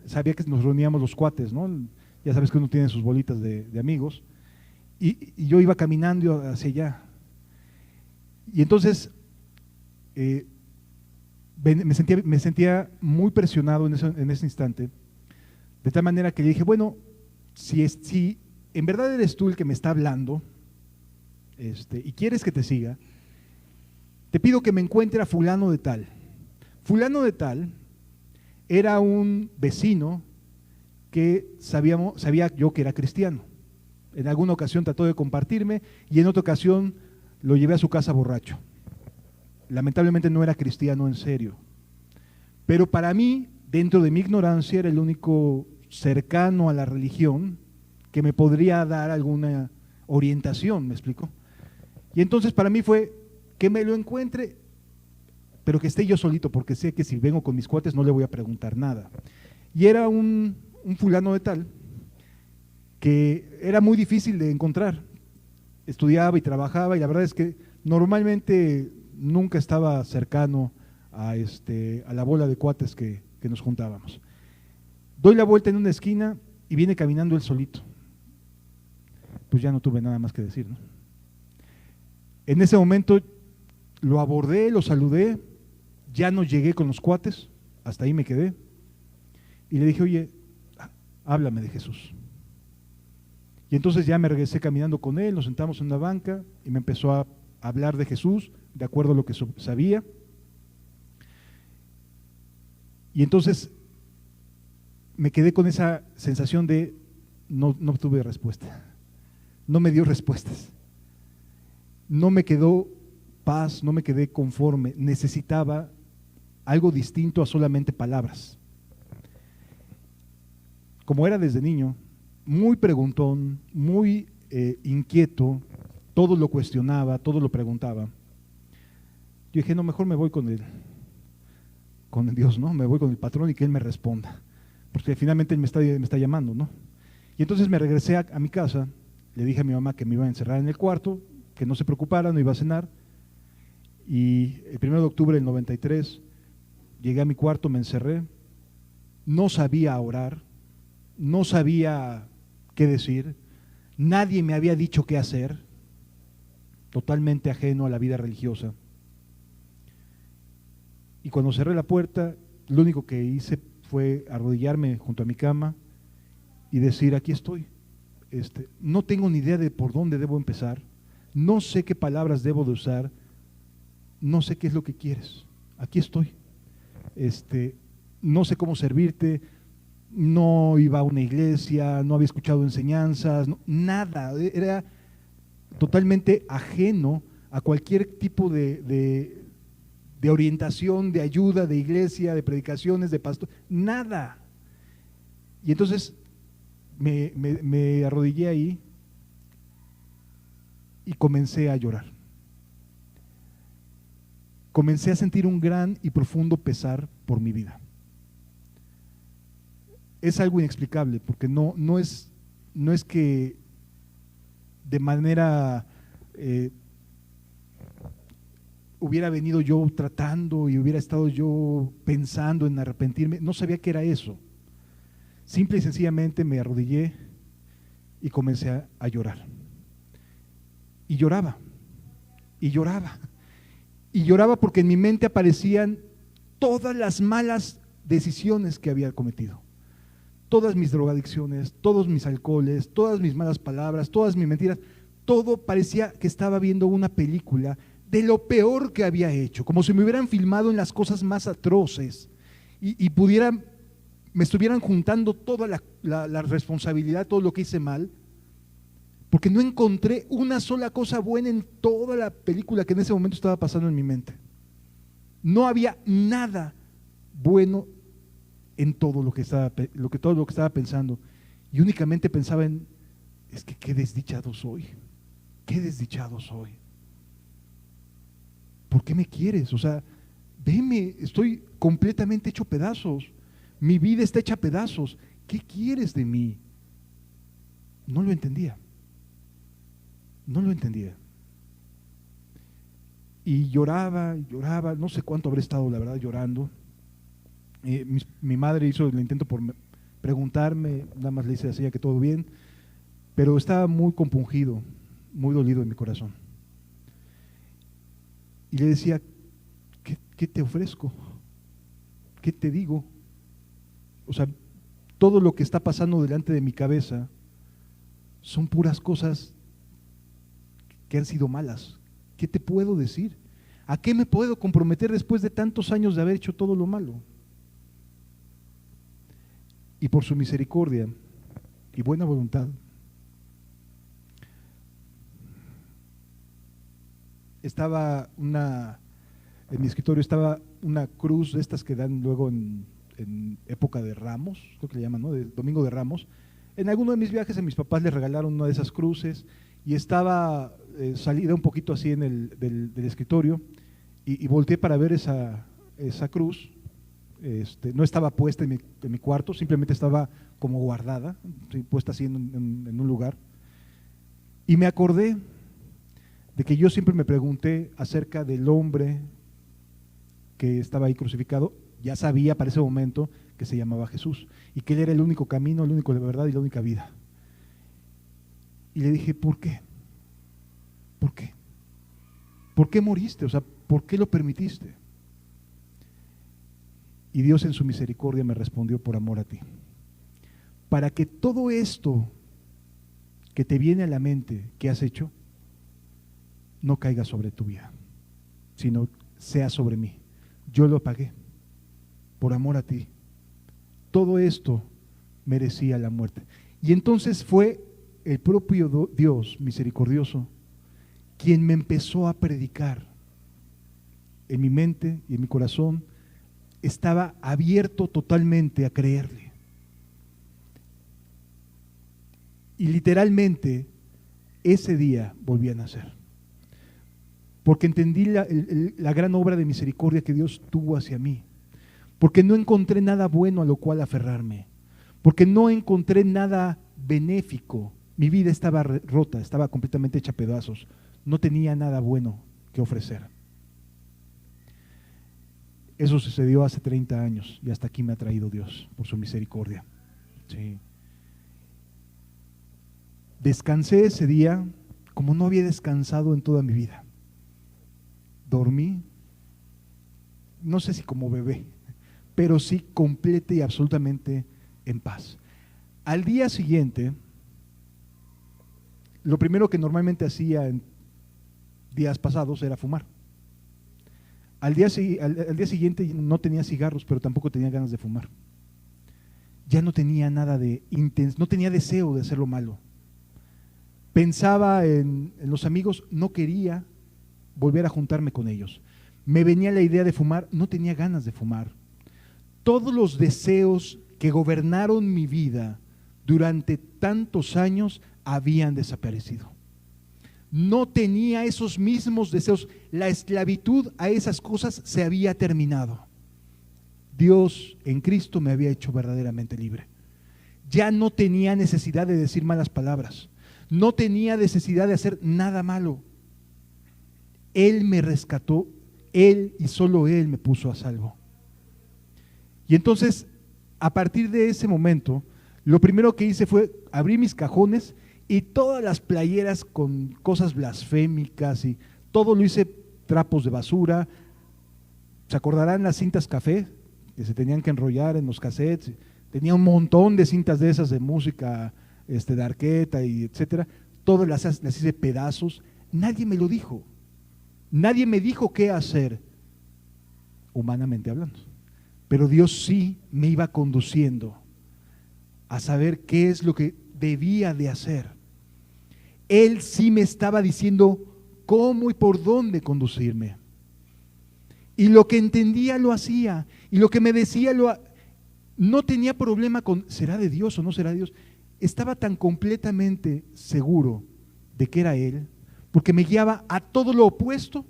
sabía que nos reuníamos los cuates, ¿no? Ya sabes que uno tiene sus bolitas de amigos. Y yo iba caminando hacia allá. Y entonces me sentía muy presionado en ese instante, de tal manera que le dije, bueno, si en verdad eres tú el que me está hablando y quieres que te siga, te pido que me encuentre a fulano de tal. Fulano de tal era un vecino que sabía yo que era cristiano. En alguna ocasión trató de compartirme y en otra ocasión lo llevé a su casa borracho. Lamentablemente no era cristiano en serio. Pero para mí, dentro de mi ignorancia, era el único cercano a la religión que me podría dar alguna orientación, ¿me explico? Y entonces para mí fue que me lo encuentre, pero que esté yo solito, porque sé que si vengo con mis cuates no le voy a preguntar nada. Y era un fulano de tal que era muy difícil de encontrar. Estudiaba y trabajaba y la verdad es que normalmente nunca estaba cercano a la bola de cuates que nos juntábamos. Doy la vuelta en una esquina y viene caminando él solito. Pues ya no tuve nada más que decir, ¿no? En ese momento lo abordé, lo saludé, ya no llegué con los cuates, hasta ahí me quedé, y le dije, oye, háblame de Jesús. Y entonces ya me regresé caminando con él, nos sentamos en una banca y me empezó a hablar de Jesús de acuerdo a lo que sabía. Y entonces me quedé con esa sensación de no obtuve respuesta, no me dio respuestas, no me quedó paz, no me quedé conforme, necesitaba algo distinto a solamente palabras. Como era desde niño, muy preguntón, muy inquieto, todo lo cuestionaba, todo lo preguntaba. Yo dije, no, mejor me voy con Dios, ¿no? Me voy con el patrón y que Él me responda, porque finalmente Él me está llamando, ¿no? Y entonces me regresé a mi casa, le dije a mi mamá que me iba a encerrar en el cuarto, que no se preocupara, no iba a cenar, y el 1 de octubre del 93 llegué a mi cuarto, me encerré, no sabía orar, no sabía qué decir, nadie me había dicho qué hacer, totalmente ajeno a la vida religiosa. Y cuando cerré la puerta, lo único que hice fue arrodillarme junto a mi cama y decir, aquí estoy. No tengo ni idea de por dónde debo empezar, no sé qué palabras debo de usar, no sé qué es lo que quieres, aquí estoy. No sé cómo servirte, no iba a una iglesia, no había escuchado enseñanzas, nada, era totalmente ajeno a cualquier tipo de orientación, de ayuda, de iglesia, de predicaciones, de pastor, nada. Y entonces me arrodillé ahí y comencé a llorar. Comencé a sentir un gran y profundo pesar por mi vida. Es algo inexplicable, porque no es que de manera hubiera venido yo tratando y hubiera estado yo pensando en arrepentirme, no sabía qué era eso. Simple y sencillamente me arrodillé y comencé a llorar. Y lloraba, y lloraba, y lloraba porque en mi mente aparecían todas las malas decisiones que había cometido. Todas mis drogadicciones, todos mis alcoholes, todas mis malas palabras, todas mis mentiras, todo parecía que estaba viendo una película de lo peor que había hecho, como si me hubieran filmado en las cosas más atroces y me estuvieran juntando toda la responsabilidad, todo lo que hice mal, porque no encontré una sola cosa buena en toda la película que en ese momento estaba pasando en mi mente. No había nada bueno en todo lo que estaba pensando, y únicamente pensaba es que qué desdichado soy, qué desdichado soy. ¿Por qué me quieres? O sea, veme, estoy completamente hecho pedazos, mi vida está hecha pedazos, ¿qué quieres de mí? No lo entendía, no lo entendía. Y lloraba, no sé cuánto habré estado, la verdad, llorando. Mi madre hizo el intento por preguntarme, nada más le hice así que todo bien, pero estaba muy compungido, muy dolido en mi corazón. Y le decía, ¿qué te ofrezco? ¿Qué te digo? O sea, todo lo que está pasando delante de mi cabeza son puras cosas que han sido malas. ¿Qué te puedo decir? ¿A qué me puedo comprometer después de tantos años de haber hecho todo lo malo? Y por su misericordia y buena voluntad, en mi escritorio estaba una cruz de estas que dan luego en época de Ramos, creo que le llaman, ¿no? De Domingo de Ramos. En alguno de mis viajes a mis papás les regalaron una de esas cruces y estaba salida un poquito así del escritorio y volteé para ver esa cruz. No estaba puesta en mi cuarto, simplemente estaba como guardada, puesta así en un lugar. Y me acordé de que yo siempre me pregunté acerca del hombre que estaba ahí crucificado. Ya sabía para ese momento que se llamaba Jesús y que Él era el único camino, el único de verdad y la única vida. Y le dije, ¿por qué? ¿Por qué? ¿Por qué moriste? O sea, ¿por qué lo permitiste? Y Dios en su misericordia me respondió, por amor a ti. Para que todo esto que te viene a la mente que has hecho, no caiga sobre tu vida, sino sea sobre mí. Yo lo pagué por amor a ti. Todo esto merecía la muerte. Y entonces fue el propio Dios misericordioso quien me empezó a predicar. En mi mente y en mi corazón estaba abierto totalmente a creerle. Y literalmente ese día volví a nacer, porque entendí la gran obra de misericordia que Dios tuvo hacia mí, porque no encontré nada bueno a lo cual aferrarme, porque no encontré nada benéfico. Mi vida estaba rota, estaba completamente hecha pedazos, no tenía nada bueno que ofrecer. Eso sucedió hace 30 años y hasta aquí me ha traído Dios por su misericordia. Sí. Descansé ese día como no había descansado en toda mi vida. Dormí, no sé si como bebé, pero sí completa y absolutamente en paz. Al día siguiente, lo primero que normalmente hacía en días pasados era fumar. Al día siguiente no tenía cigarros, pero tampoco tenía ganas de fumar. Ya no tenía nada de no tenía deseo de hacer lo malo. Pensaba en los amigos, no quería volver a juntarme con ellos. Me venía la idea de fumar, no tenía ganas de fumar. Todos los deseos que gobernaron mi vida durante tantos años habían desaparecido. No tenía esos mismos deseos. La esclavitud a esas cosas se había terminado. Dios en Cristo me había hecho verdaderamente libre. Ya no tenía necesidad de decir malas palabras. No tenía necesidad de hacer nada malo. Él me rescató, Él y solo Él me puso a salvo. Y entonces, a partir de ese momento, lo primero que hice fue abrir mis cajones y todas las playeras con cosas blasfémicas y todo lo hice trapos de basura. ¿Se acordarán las cintas café que se tenían que enrollar en los cassettes? Tenía un montón de cintas de esas de música de Arqueta y etcétera. Todas las hice pedazos. Nadie me lo dijo. Nadie me dijo qué hacer, humanamente hablando. Pero Dios sí me iba conduciendo a saber qué es lo que debía de hacer. Él sí me estaba diciendo cómo y por dónde conducirme. Y lo que entendía lo hacía. Y lo que me decía no tenía problema con ¿será de Dios o no será de Dios? Estaba tan completamente seguro de que era Él, porque me guiaba a todo lo opuesto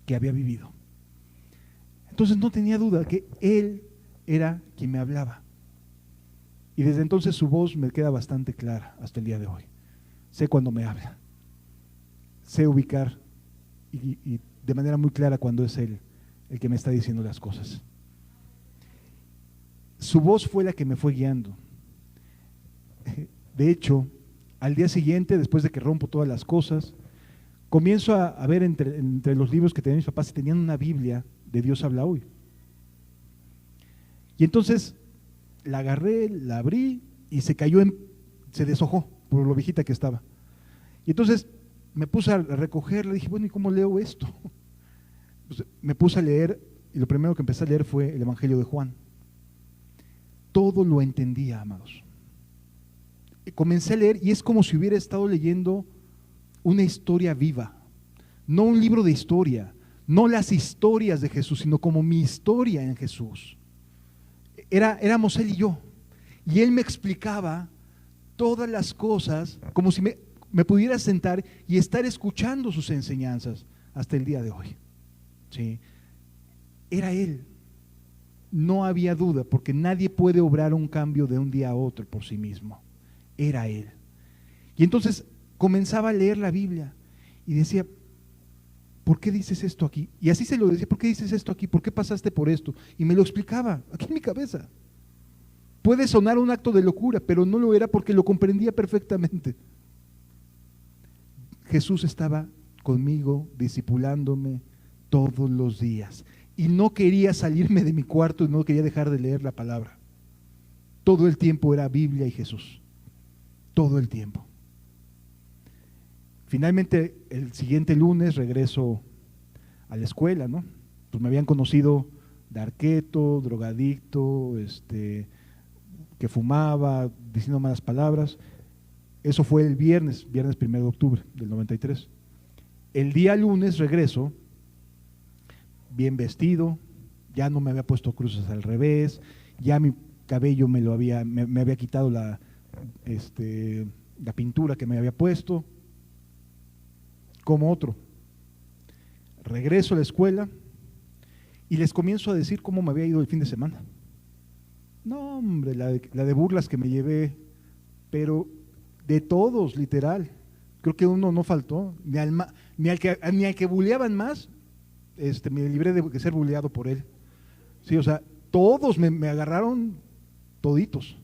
que había vivido. Entonces no tenía duda que Él era quien me hablaba. Y desde entonces su voz me queda bastante clara hasta el día de hoy. Sé cuando me habla. Sé ubicar y de manera muy clara cuando es Él el que me está diciendo las cosas. Su voz fue la que me fue guiando. De hecho, al día siguiente, después de que rompo todas las cosas, comienzo a ver entre los libros que tenían mis papás, si tenían una Biblia de Dios habla hoy. Y entonces la agarré, la abrí y se deshojó por lo viejita que estaba. Y entonces me puse a recogerla, dije, bueno, ¿y cómo leo esto? Pues me puse a leer y lo primero que empecé a leer fue el Evangelio de Juan. Todo lo entendía, amados. Comencé a leer y es como si hubiera estado leyendo una historia viva, no un libro de historia, no las historias de Jesús, sino como mi historia en Jesús. Éramos Él y yo, y Él me explicaba todas las cosas como si me pudiera sentar y estar escuchando sus enseñanzas hasta el día de hoy. ¿Sí? Era Él, no había duda, porque nadie puede obrar un cambio de un día a otro por sí mismo. Era Él. Y entonces comenzaba a leer la Biblia y decía, ¿por qué dices esto aquí? Y así se lo decía, ¿por qué dices esto aquí? ¿Por qué pasaste por esto? Y me lo explicaba, aquí en mi cabeza. Puede sonar un acto de locura, pero no lo era porque lo comprendía perfectamente. Jesús estaba conmigo, discipulándome todos los días. Y no quería salirme de mi cuarto y no quería dejar de leer la palabra. Todo el tiempo era Biblia y Jesús. Todo el tiempo. Finalmente, el siguiente lunes regreso a la escuela, ¿no? Pues me habían conocido de arqueto, drogadicto, que fumaba, diciendo malas palabras. Eso fue el viernes 1 de octubre del 93. El día lunes regreso, bien vestido, ya no me había puesto cruces al revés, ya mi cabello me había quitado la pintura que me había puesto, como otro. Regreso a la escuela y les comienzo a decir cómo me había ido el fin de semana. No, hombre, la de burlas que me llevé, pero de todos, literal. Creo que uno no faltó, ni al que buleaban más, me libré de ser buleado por él. Sí, o sea, todos me agarraron toditos.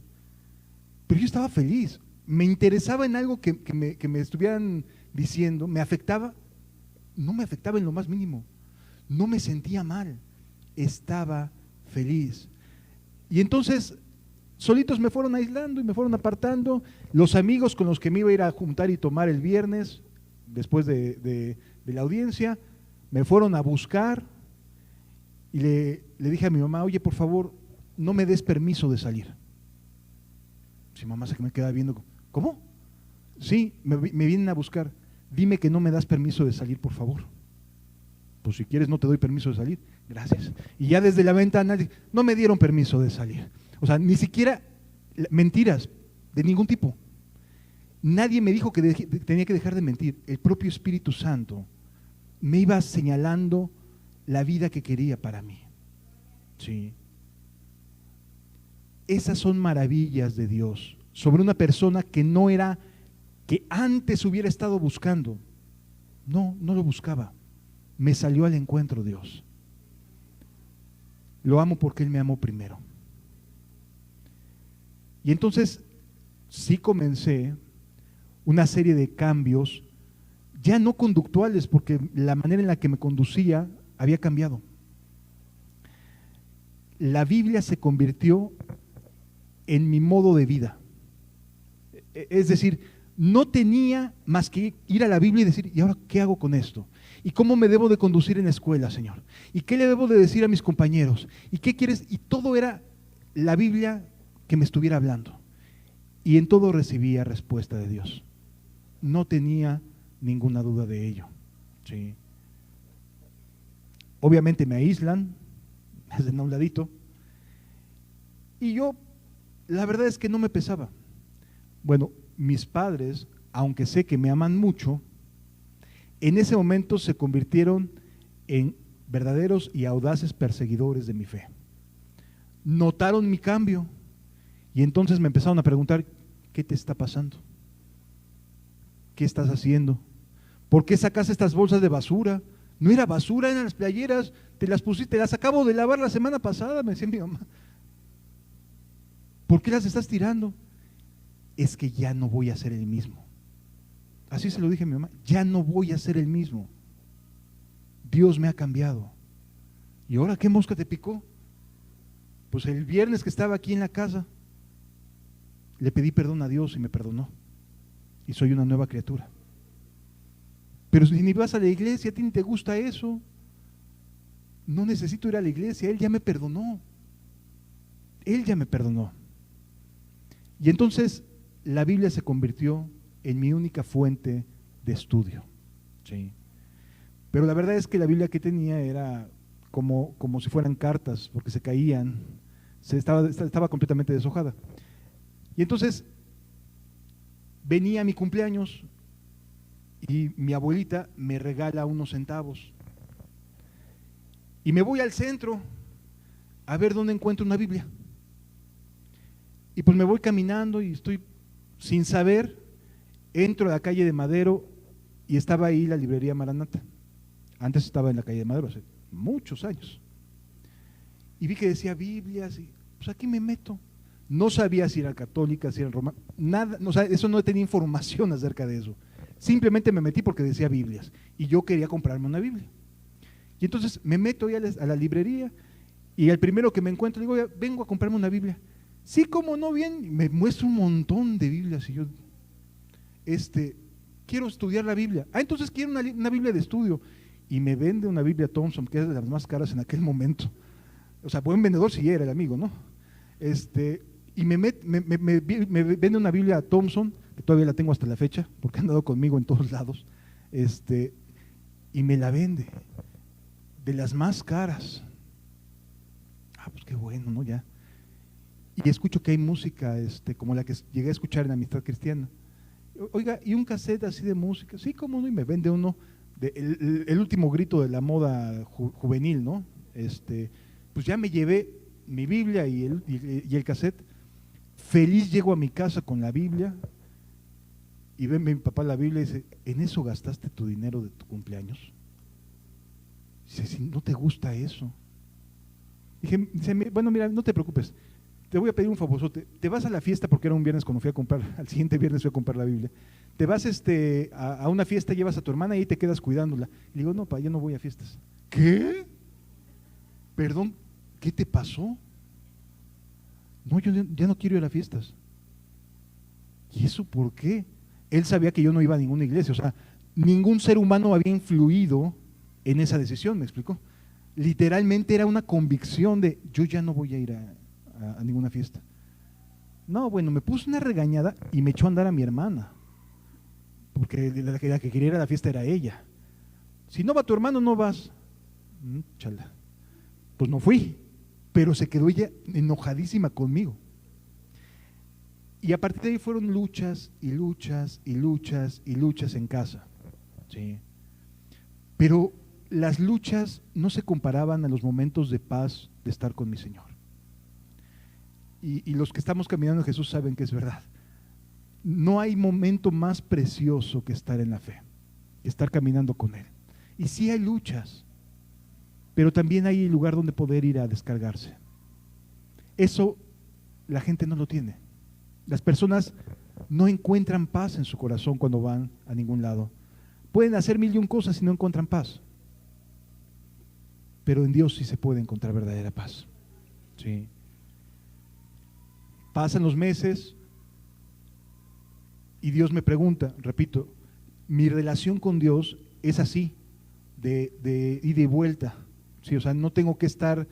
Pero yo estaba feliz, me interesaba en algo que me estuvieran diciendo, me afectaba, no me afectaba en lo más mínimo, no me sentía mal, estaba feliz. Y entonces, solitos me fueron aislando y me fueron apartando. Los amigos con los que me iba a ir a juntar y tomar el viernes, después de la audiencia, me fueron a buscar y le dije a mi mamá, oye, por favor, no me des permiso de salir. Si mamá se me queda viendo, ¿cómo? Sí, me vienen a buscar, dime que no me das permiso de salir, por favor. Pues si quieres no te doy permiso de salir, gracias. Y ya desde la ventana, no me dieron permiso de salir. O sea, ni siquiera mentiras de ningún tipo. Nadie me dijo que tenía que dejar de mentir. El propio Espíritu Santo me iba señalando la vida que quería para mí. Sí. Esas son maravillas de Dios sobre una persona que no era, que antes hubiera estado buscando. No lo buscaba. Me salió al encuentro Dios. Lo amo porque Él me amó primero. Y entonces sí comencé una serie de cambios, ya no conductuales, porque la manera en la que me conducía había cambiado. La Biblia se convirtió en mi modo de vida. Es decir, no tenía más que ir a la Biblia y decir, ¿y ahora qué hago con esto? ¿Y cómo me debo de conducir en la escuela, Señor? ¿Y qué le debo de decir a mis compañeros? ¿Y qué quieres? Y todo era la Biblia que me estuviera hablando. Y en todo recibía respuesta de Dios. No tenía ninguna duda de ello. Sí. Obviamente me aíslan, me hacen a un ladito. Y yo, la verdad es que no me pesaba. Bueno, mis padres, aunque sé que me aman mucho, en ese momento se convirtieron en verdaderos y audaces perseguidores de mi fe. Notaron mi cambio y entonces me empezaron a preguntar, ¿qué te está pasando? ¿Qué estás haciendo? ¿Por qué sacas estas bolsas de basura? No era basura, eran las playeras, te las pusiste, te las acabo de lavar la semana pasada, me decía mi mamá. ¿Por qué las estás tirando? Es que ya no voy a ser el mismo. Así se lo dije a mi mamá, ya no voy a ser el mismo. Dios me ha cambiado. ¿Y ahora qué mosca te picó? Pues el viernes que estaba aquí en la casa, le pedí perdón a Dios y me perdonó. Y soy una nueva criatura. Pero si ni vas a la iglesia, a ti ni te gusta eso, no necesito ir a la iglesia, Él ya me perdonó. Él ya me perdonó. Y entonces la Biblia se convirtió en mi única fuente de estudio. ¿Sí? Pero la verdad es que la Biblia que tenía era como si fueran cartas, porque se caían, estaba completamente deshojada. Y entonces venía mi cumpleaños y mi abuelita me regala unos centavos. Y me voy al centro a ver dónde encuentro una Biblia. Y pues me voy caminando y estoy sin saber, entro a la calle de Madero y estaba ahí la librería Maranata. Antes estaba en la calle de Madero, hace muchos años. Y vi que decía Biblias y pues aquí me meto. No sabía si era católica, si era romana, nada, o sea, eso no tenía información acerca de eso. Simplemente me metí porque decía Biblias y yo quería comprarme una Biblia. Y entonces me meto ya a la librería y el primero que me encuentro digo, vengo a comprarme una Biblia. Sí, cómo no, bien, me muestra un montón de Biblias y yo, quiero estudiar la Biblia. Entonces quiero una Biblia de estudio. Y me vende una Biblia Thompson, que es de las más caras en aquel momento. O sea, buen vendedor si era el amigo, ¿no? Y me vende una Biblia Thompson, que todavía la tengo hasta la fecha, porque ha andado conmigo en todos lados, y me la vende, de las más caras. Pues qué bueno, ¿no? Ya. Y escucho que hay música, como la que llegué a escuchar en Amistad Cristiana. Oiga, ¿y un cassette así de música? Sí, cómo no, y me vende uno, el último grito de la moda juvenil, ¿no? Pues ya me llevé mi Biblia y el cassette. Feliz llego a mi casa con la Biblia y ve mi papá la Biblia y dice, ¿en eso gastaste tu dinero de tu cumpleaños? Dice, si no te gusta eso. Dice, bueno, mira, no te preocupes, te voy a pedir un favorzote, te vas a la fiesta, porque era un viernes cuando fui a comprar, al siguiente viernes fui a comprar la Biblia, te vas a una fiesta, llevas a tu hermana y ahí te quedas cuidándola. Le digo, no, pa, yo no voy a fiestas. ¿Qué? Perdón, ¿qué te pasó? No, yo ya no quiero ir a fiestas. ¿Y eso por qué? Él sabía que yo no iba a ninguna iglesia, o sea, ningún ser humano había influido en esa decisión, ¿me explicó? Literalmente era una convicción de, yo ya no voy a ir a ninguna fiesta. No, bueno, me puso una regañada y me echó a andar a mi hermana, porque la que quería ir a la fiesta era ella. Si no va tu hermano, no vas. Chala. Pues no fui, pero se quedó ella enojadísima conmigo. Y a partir de ahí fueron luchas y luchas y luchas y luchas en casa. Sí. Pero las luchas no se comparaban a los momentos de paz de estar con mi Señor. Y los que estamos caminando en Jesús saben que es verdad. No hay momento más precioso que estar en la fe, estar caminando con Él. Y sí hay luchas, pero también hay lugar donde poder ir a descargarse. Eso la gente no lo tiene. Las personas no encuentran paz en su corazón cuando van a ningún lado. Pueden hacer mil y un cosas y no encuentran paz. Pero en Dios sí se puede encontrar verdadera paz. Sí. Pasan los meses y Dios me pregunta, repito, mi relación con Dios es así, de ida y vuelta. Sí, o sea, no tengo que estar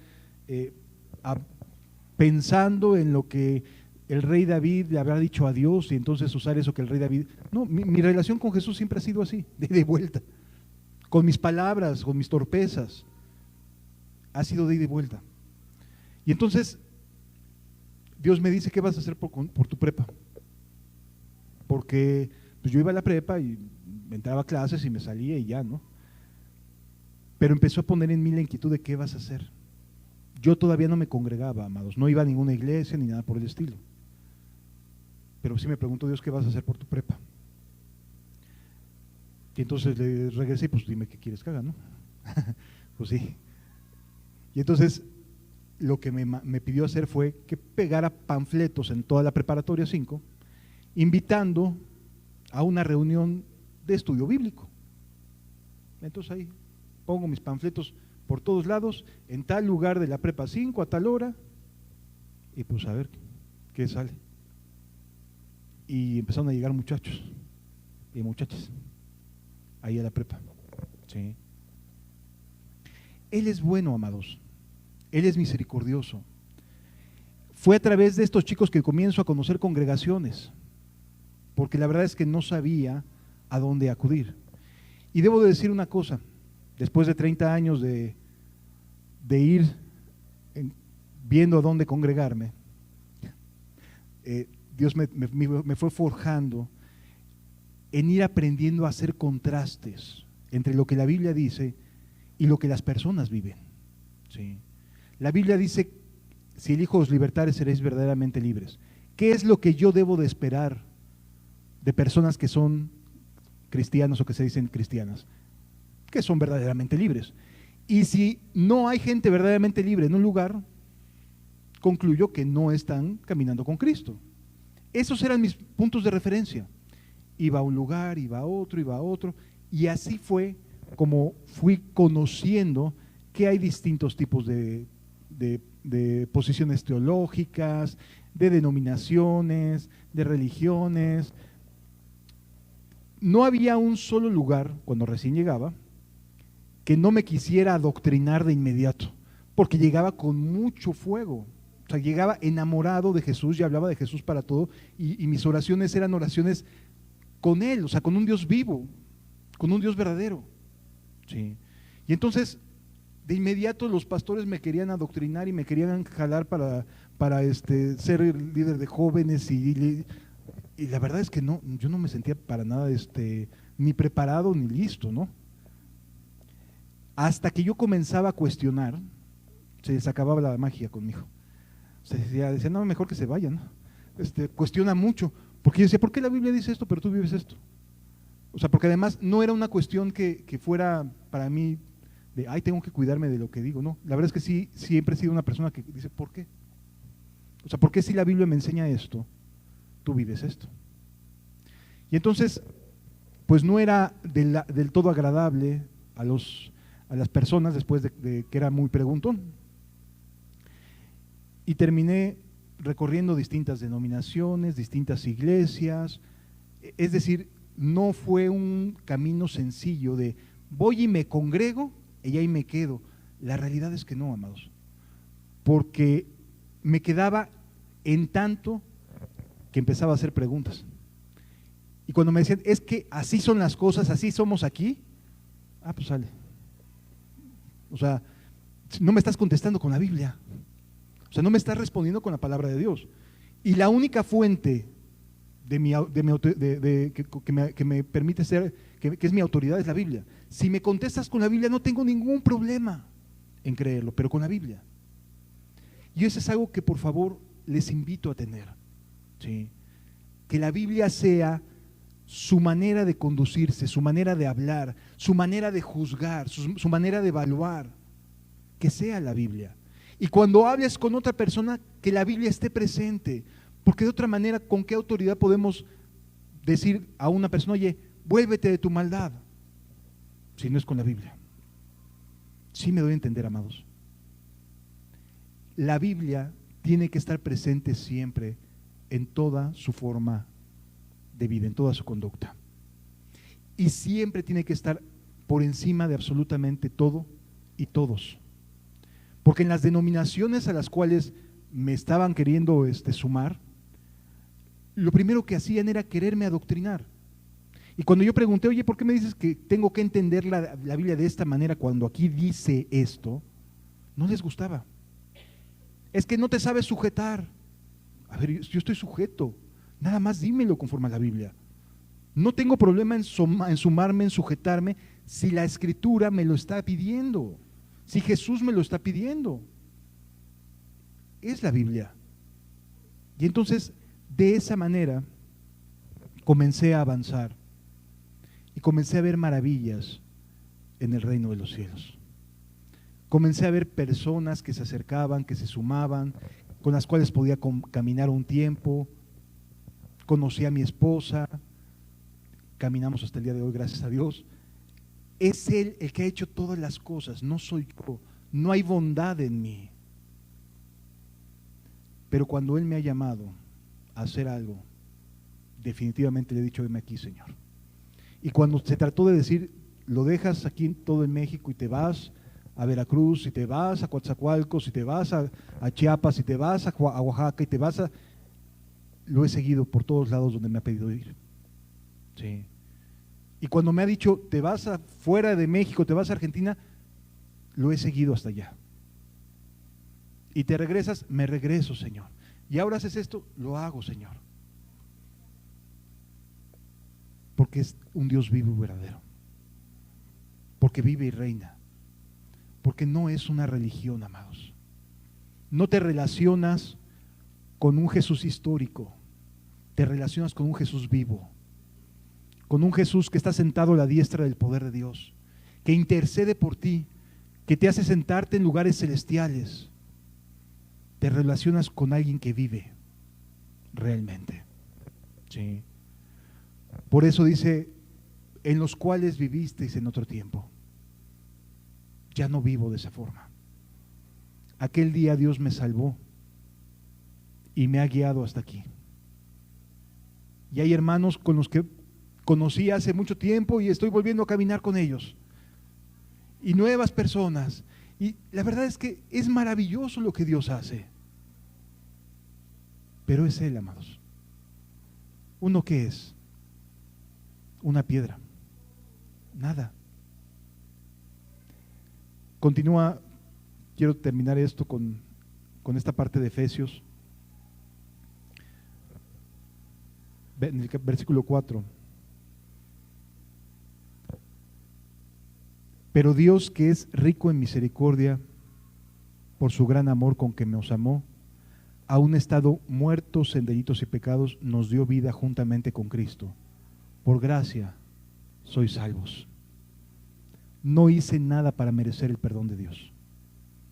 pensando en lo que el rey David le habrá dicho a Dios y entonces usar eso que el rey David... No, mi relación con Jesús siempre ha sido así, de ida y vuelta. Con mis palabras, con mis torpezas, ha sido de ida y vuelta. Y entonces Dios me dice, ¿qué vas a hacer por tu prepa? Porque pues yo iba a la prepa y entraba a clases y me salía y ya, ¿no? Pero empezó a poner en mí la inquietud de qué vas a hacer. Yo todavía no me congregaba, amados, no iba a ninguna iglesia ni nada por el estilo. Pero sí me preguntó Dios, ¿qué vas a hacer por tu prepa? Y entonces le regresé, pues dime qué quieres que haga, ¿no? Pues sí. Y entonces lo que me pidió hacer fue que pegara panfletos en toda la preparatoria 5, invitando a una reunión de estudio bíblico. Entonces ahí pongo mis panfletos por todos lados, en tal lugar de la prepa 5 a tal hora, y pues a ver qué sale. Y empezaron a llegar muchachos y muchachas ahí a la prepa. Sí. Él es bueno, amados. Él es misericordioso. Fue a través de estos chicos que comienzo a conocer congregaciones, porque la verdad es que no sabía a dónde acudir. Y debo de decir una cosa, después de 30 años de ir viendo a dónde congregarme, Dios me fue forjando en ir aprendiendo a hacer contrastes entre lo que la Biblia dice y lo que las personas viven. ¿Sí? La Biblia dice, si el Hijo os libertare, seréis verdaderamente libres. ¿Qué es lo que yo debo de esperar de personas que son cristianos o que se dicen cristianas? Que son verdaderamente libres. Y si no hay gente verdaderamente libre en un lugar, concluyo que no están caminando con Cristo. Esos eran mis puntos de referencia. Iba a un lugar, iba a otro, y así fue como fui conociendo que hay distintos tipos de posiciones teológicas, de denominaciones, de religiones. no había un solo lugar, cuando recién llegaba, que no me quisiera adoctrinar de inmediato, porque llegaba con mucho fuego. O sea, llegaba enamorado de Jesús y hablaba de Jesús para todo, y mis oraciones eran oraciones con Él, o sea, con un Dios vivo, con un Dios verdadero. ¿Sí? Y entonces, de inmediato los pastores me querían adoctrinar y me querían jalar para ser el líder de jóvenes, y la verdad es que no, yo no me sentía para nada ni preparado ni listo, ¿no? Hasta que yo comenzaba a cuestionar, se les acababa la magia conmigo. O sea, decía, no, mejor que se vayan, ¿no? Cuestiona mucho, porque yo decía, ¿por qué la Biblia dice esto, pero tú vives esto? O sea, porque además no era una cuestión que fuera para mí de, ay, tengo que cuidarme de lo que digo, no. La verdad es que sí, siempre he sido una persona que dice, ¿por qué? O sea, ¿por qué si la Biblia me enseña esto, tú vives esto? Y entonces, pues no era del todo agradable a las personas después de que era muy preguntón. Y terminé recorriendo distintas denominaciones, distintas iglesias, es decir, no fue un camino sencillo de voy y me congrego y ahí me quedo. La realidad es que no, amados, porque me quedaba en tanto que empezaba a hacer preguntas. Y cuando me decían, es que así son las cosas, así somos aquí, pues sale. O sea, no me estás contestando con la Biblia. O sea, no me estás respondiendo con la palabra de Dios. Y la única fuente que me permite ser, que es mi autoridad, es la Biblia. Si me contestas con la Biblia, no tengo ningún problema en creerlo, pero con la Biblia. Y eso es algo que por favor les invito a tener. ¿Sí? Que la Biblia sea su manera de conducirse, su manera de hablar, su manera de juzgar, su manera de evaluar, que sea la Biblia. Y cuando hables con otra persona, que la Biblia esté presente, porque de otra manera, ¿con qué autoridad podemos decir a una persona, oye, vuélvete de tu maldad? Si no es con la Biblia. Sí me doy a entender, amados. La Biblia tiene que estar presente siempre en toda su forma de vida, en toda su conducta. Y siempre tiene que estar por encima de absolutamente todo y todos. Porque en las denominaciones a las cuales me estaban queriendo sumar, lo primero que hacían era quererme adoctrinar. Y cuando yo pregunté, oye, ¿por qué me dices que tengo que entender la Biblia de esta manera cuando aquí dice esto? No les gustaba. Es que no te sabes sujetar. A ver, yo estoy sujeto. Nada más dímelo conforme a la Biblia. No tengo problema en sumarme, en sujetarme, si la Escritura me lo está pidiendo. Si Jesús me lo está pidiendo. Es la Biblia. Y entonces, de esa manera, comencé a avanzar. Y comencé a ver maravillas en el reino de los cielos. Comencé a ver personas que se acercaban, que se sumaban, con las cuales podía caminar un tiempo. Conocí a mi esposa, caminamos hasta el día de hoy, gracias a Dios. Es Él el que ha hecho todas las cosas, no soy yo. No hay bondad en mí. Pero cuando Él me ha llamado a hacer algo, definitivamente le he dicho, venme aquí, Señor. Y cuando se trató de decir, lo dejas aquí todo en México y te vas a Veracruz, y te vas a Coatzacoalcos, y te vas a Chiapas, y te vas a Oaxaca, y te vas a... Lo he seguido por todos lados donde me ha pedido ir. Sí. Y cuando me ha dicho, te vas fuera de México, te vas a Argentina, lo he seguido hasta allá. Y te regresas, me regreso, Señor. Y ahora haces esto, lo hago, Señor. Porque es un Dios vivo y verdadero. Porque vive y reina. Porque no es una religión, amados. No te relacionas con un Jesús histórico, te relacionas con un Jesús vivo, con un Jesús que está sentado a la diestra del poder de Dios, que intercede por ti, que te hace sentarte en lugares celestiales. Te relacionas con alguien que vive realmente. ¿Sí? Por eso dice, en los cuales vivisteis en otro tiempo. Ya no vivo de esa forma. Aquel día Dios me salvó y me ha guiado hasta aquí. Y hay hermanos con los que conocí hace mucho tiempo y estoy volviendo a caminar con ellos. Y nuevas personas. Y la verdad es que es maravilloso lo que Dios hace. Pero es Él, amados. ¿Uno qué es? Una piedra. Nada. Continúa, quiero terminar esto con esta parte de Efesios. En el versículo 4. Pero Dios, que es rico en misericordia, por su gran amor con que nos amó, aun estado muertos en delitos y pecados, nos dio vida juntamente con Cristo. Por gracia sois salvos. No hice nada para merecer el perdón de Dios.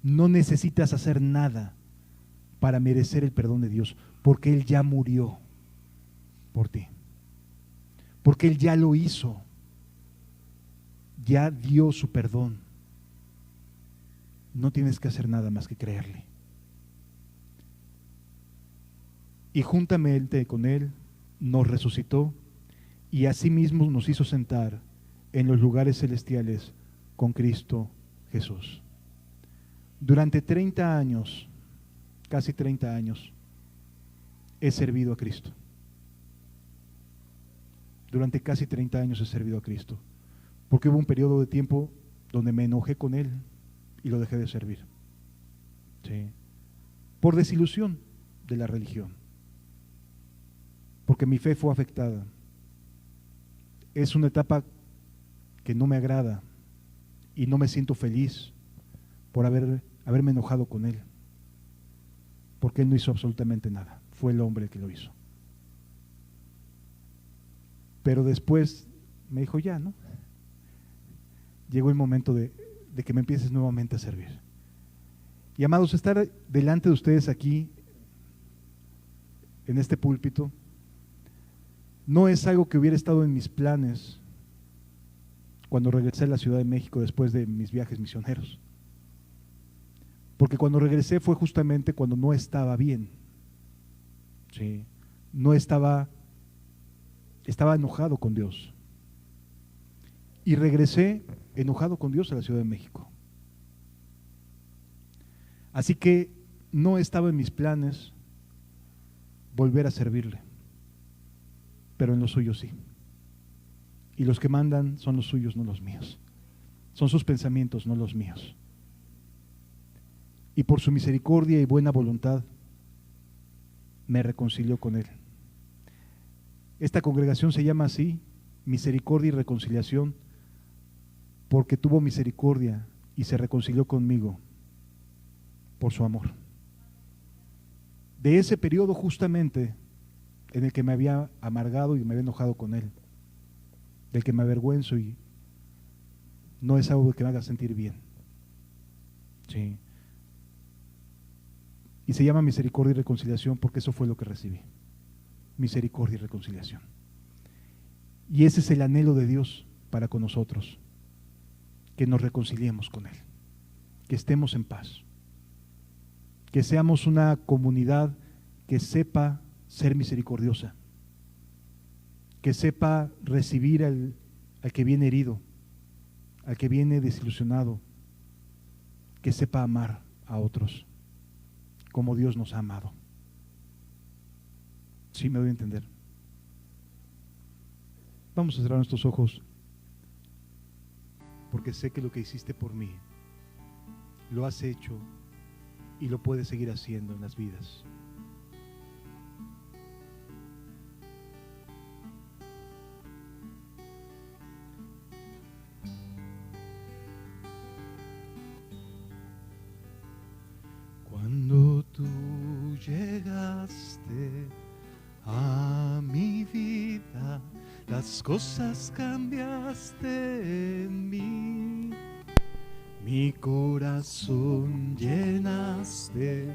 No necesitas hacer nada para merecer el perdón de Dios, porque Él ya murió por ti. Porque Él ya lo hizo. Ya dio su perdón. No tienes que hacer nada más que creerle. Y juntamente con Él nos resucitó y asimismo nos hizo sentar en los lugares celestiales con Cristo Jesús. Durante 30 años, casi 30 años, he servido a Cristo. Durante casi 30 años he servido a Cristo, porque hubo un periodo de tiempo donde me enojé con Él y lo dejé de servir. ¿Sí? Por desilusión de la religión, porque mi fe fue afectada. Es una etapa que no me agrada y no me siento feliz por haberme enojado con Él, porque Él no hizo absolutamente nada, fue el hombre el que lo hizo. Pero después me dijo, ya, ¿no? Llegó el momento de que me empieces nuevamente a servir. Y amados, estar delante de ustedes aquí, en este púlpito, no es algo que hubiera estado en mis planes cuando regresé a la Ciudad de México después de mis viajes misioneros. Porque cuando regresé fue justamente cuando no estaba bien. ¿Sí? No estaba enojado con Dios. Y regresé enojado con Dios a la Ciudad de México. Así que no estaba en mis planes volver a servirle, pero en los suyos sí. Y los que mandan son los suyos, no los míos. Son sus pensamientos, no los míos. Y por su misericordia y buena voluntad me reconcilió con Él. Esta congregación se llama así, Misericordia y Reconciliación, porque tuvo misericordia y se reconcilió conmigo por su amor. De ese periodo justamente en el que me había amargado y me había enojado con Él, del que me avergüenzo y no es algo que me haga sentir bien. Sí. Y se llama Misericordia y Reconciliación porque eso fue lo que recibí. Misericordia y reconciliación. Y ese es el anhelo de Dios para con nosotros, que nos reconciliemos con Él, que estemos en paz, que seamos una comunidad que sepa ser misericordiosa, que sepa recibir al que viene herido, al que viene desilusionado, que sepa amar a otros como Dios nos ha amado. ¿Sí me doy a entender? Vamos a cerrar nuestros ojos, porque sé que lo que hiciste por mí lo has hecho y lo puedes seguir haciendo en las vidas. Cuando tú llegaste a mi vida, las cosas cambiaste en mí. Mi corazón llenaste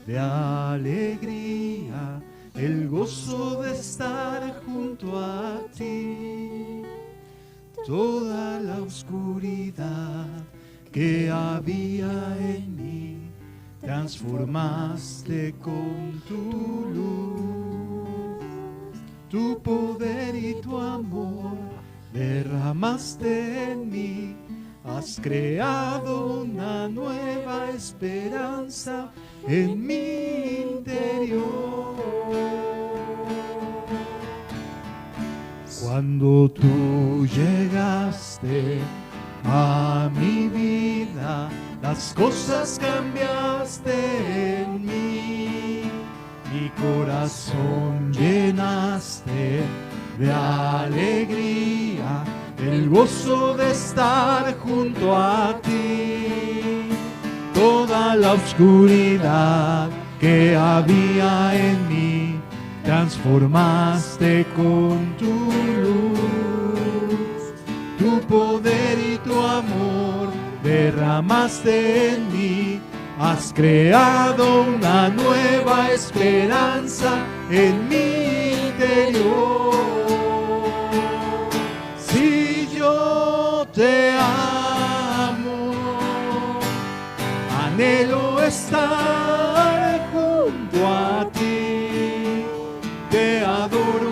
de alegría, el gozo de estar junto a ti. Toda la oscuridad que había en mí, transformaste con tu luz. tu poder y tu amor derramaste en mí. Has creado una nueva esperanza en mi interior. Cuando tú llegaste a mi vida, las cosas cambiaste en mí. Mi corazón llenaste de alegría, el gozo de estar junto a ti. Toda la oscuridad que había en mí, transformaste con tu luz. Tu poder y tu amor derramaste en mí. Has creado una nueva esperanza en mi interior. Si yo te amo, anhelo estar junto a ti, te adoro.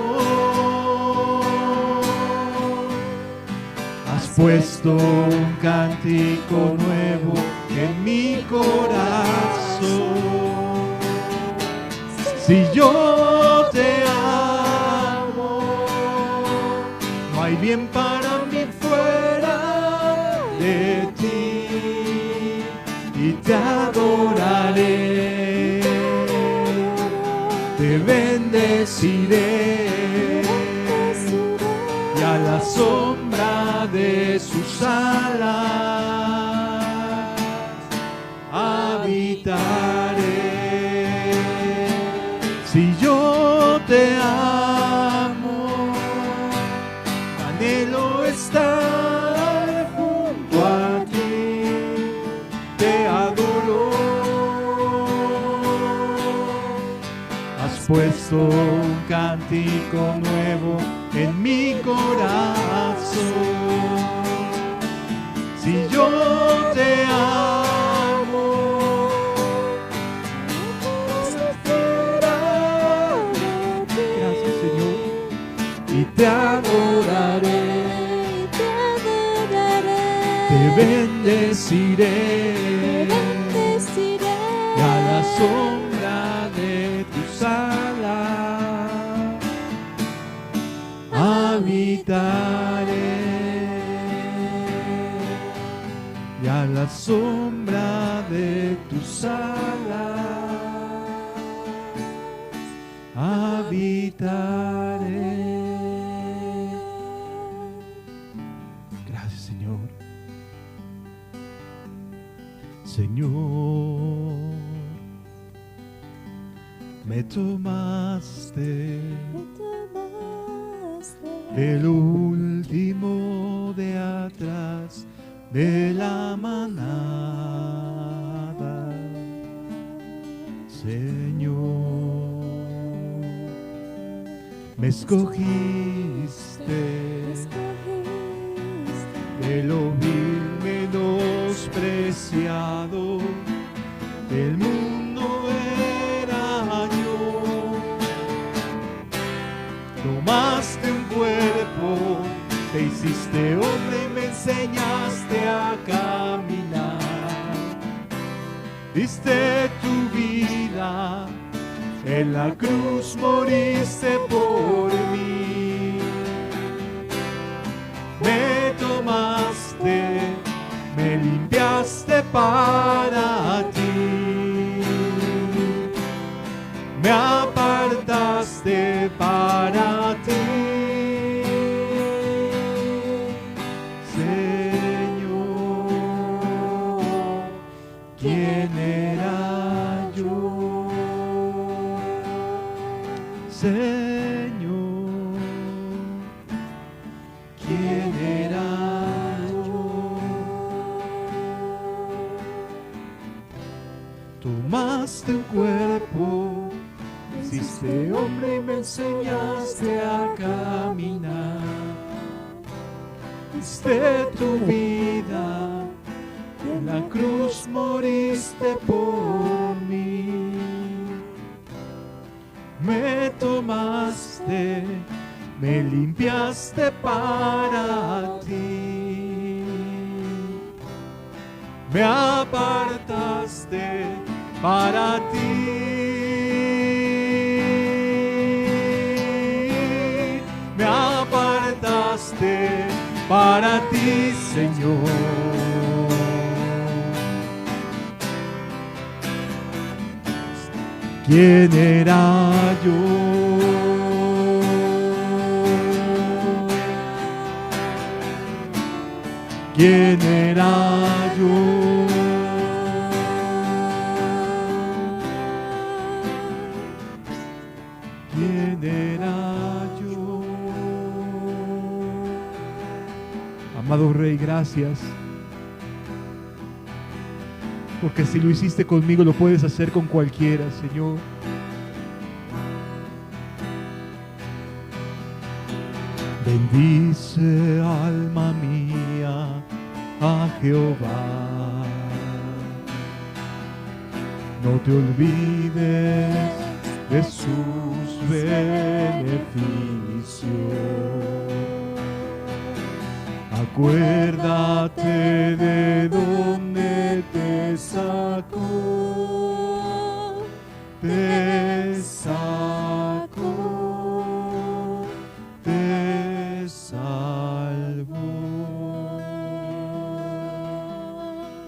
Has puesto un cántico nuevo en mi corazón. Si yo te amo, no hay bien para mí fuera de ti, y te adoraré, te bendeciré, y a la sombra de sus alas habitaré. Si yo te amo, anhelo estar junto a ti, te adoro. Has puesto un cántico nuevo en mi corazón. Si yo te amo, gracias Señor, y te adoraré, te bendeciré, y a la sombra de tus alas habitaré, y a la sombra de tus alas habitaré. Gracias, Señor. Señor, me tomaste de lo último de atrás de la manada, Señor, me escogiste de lo vil menospreciado, del mundo era yo. Tomaste un cuerpo, te hiciste hombre y me enseñaste a caminar. Diste tu vida, en la cruz moriste por mí. Me tomaste, me limpiaste para ti. Me apartaste para ti. ¿Quién era yo, Señor? ¿Quién era yo? Tomaste un cuerpo, me hiciste hombre y me enseñaste a caminar. Diste tu vida, en la cruz moriste por mí. Me tomaste, apartaste para ti. Me apartaste para ti, Señor. ¿Quién era yo? ¿Quién era yo? ¿Quién era yo? Amado Rey, gracias. Porque si lo hiciste conmigo, lo puedes hacer con cualquiera, Señor. Bendice, alma mía, a Jehová. No te olvides de sus beneficios. Acuérdate de dónde te sacó, te sacó, te salvó.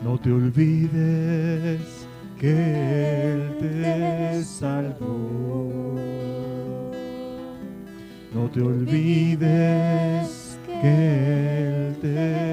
No te olvides que Él te salvó. No te olvides que Él te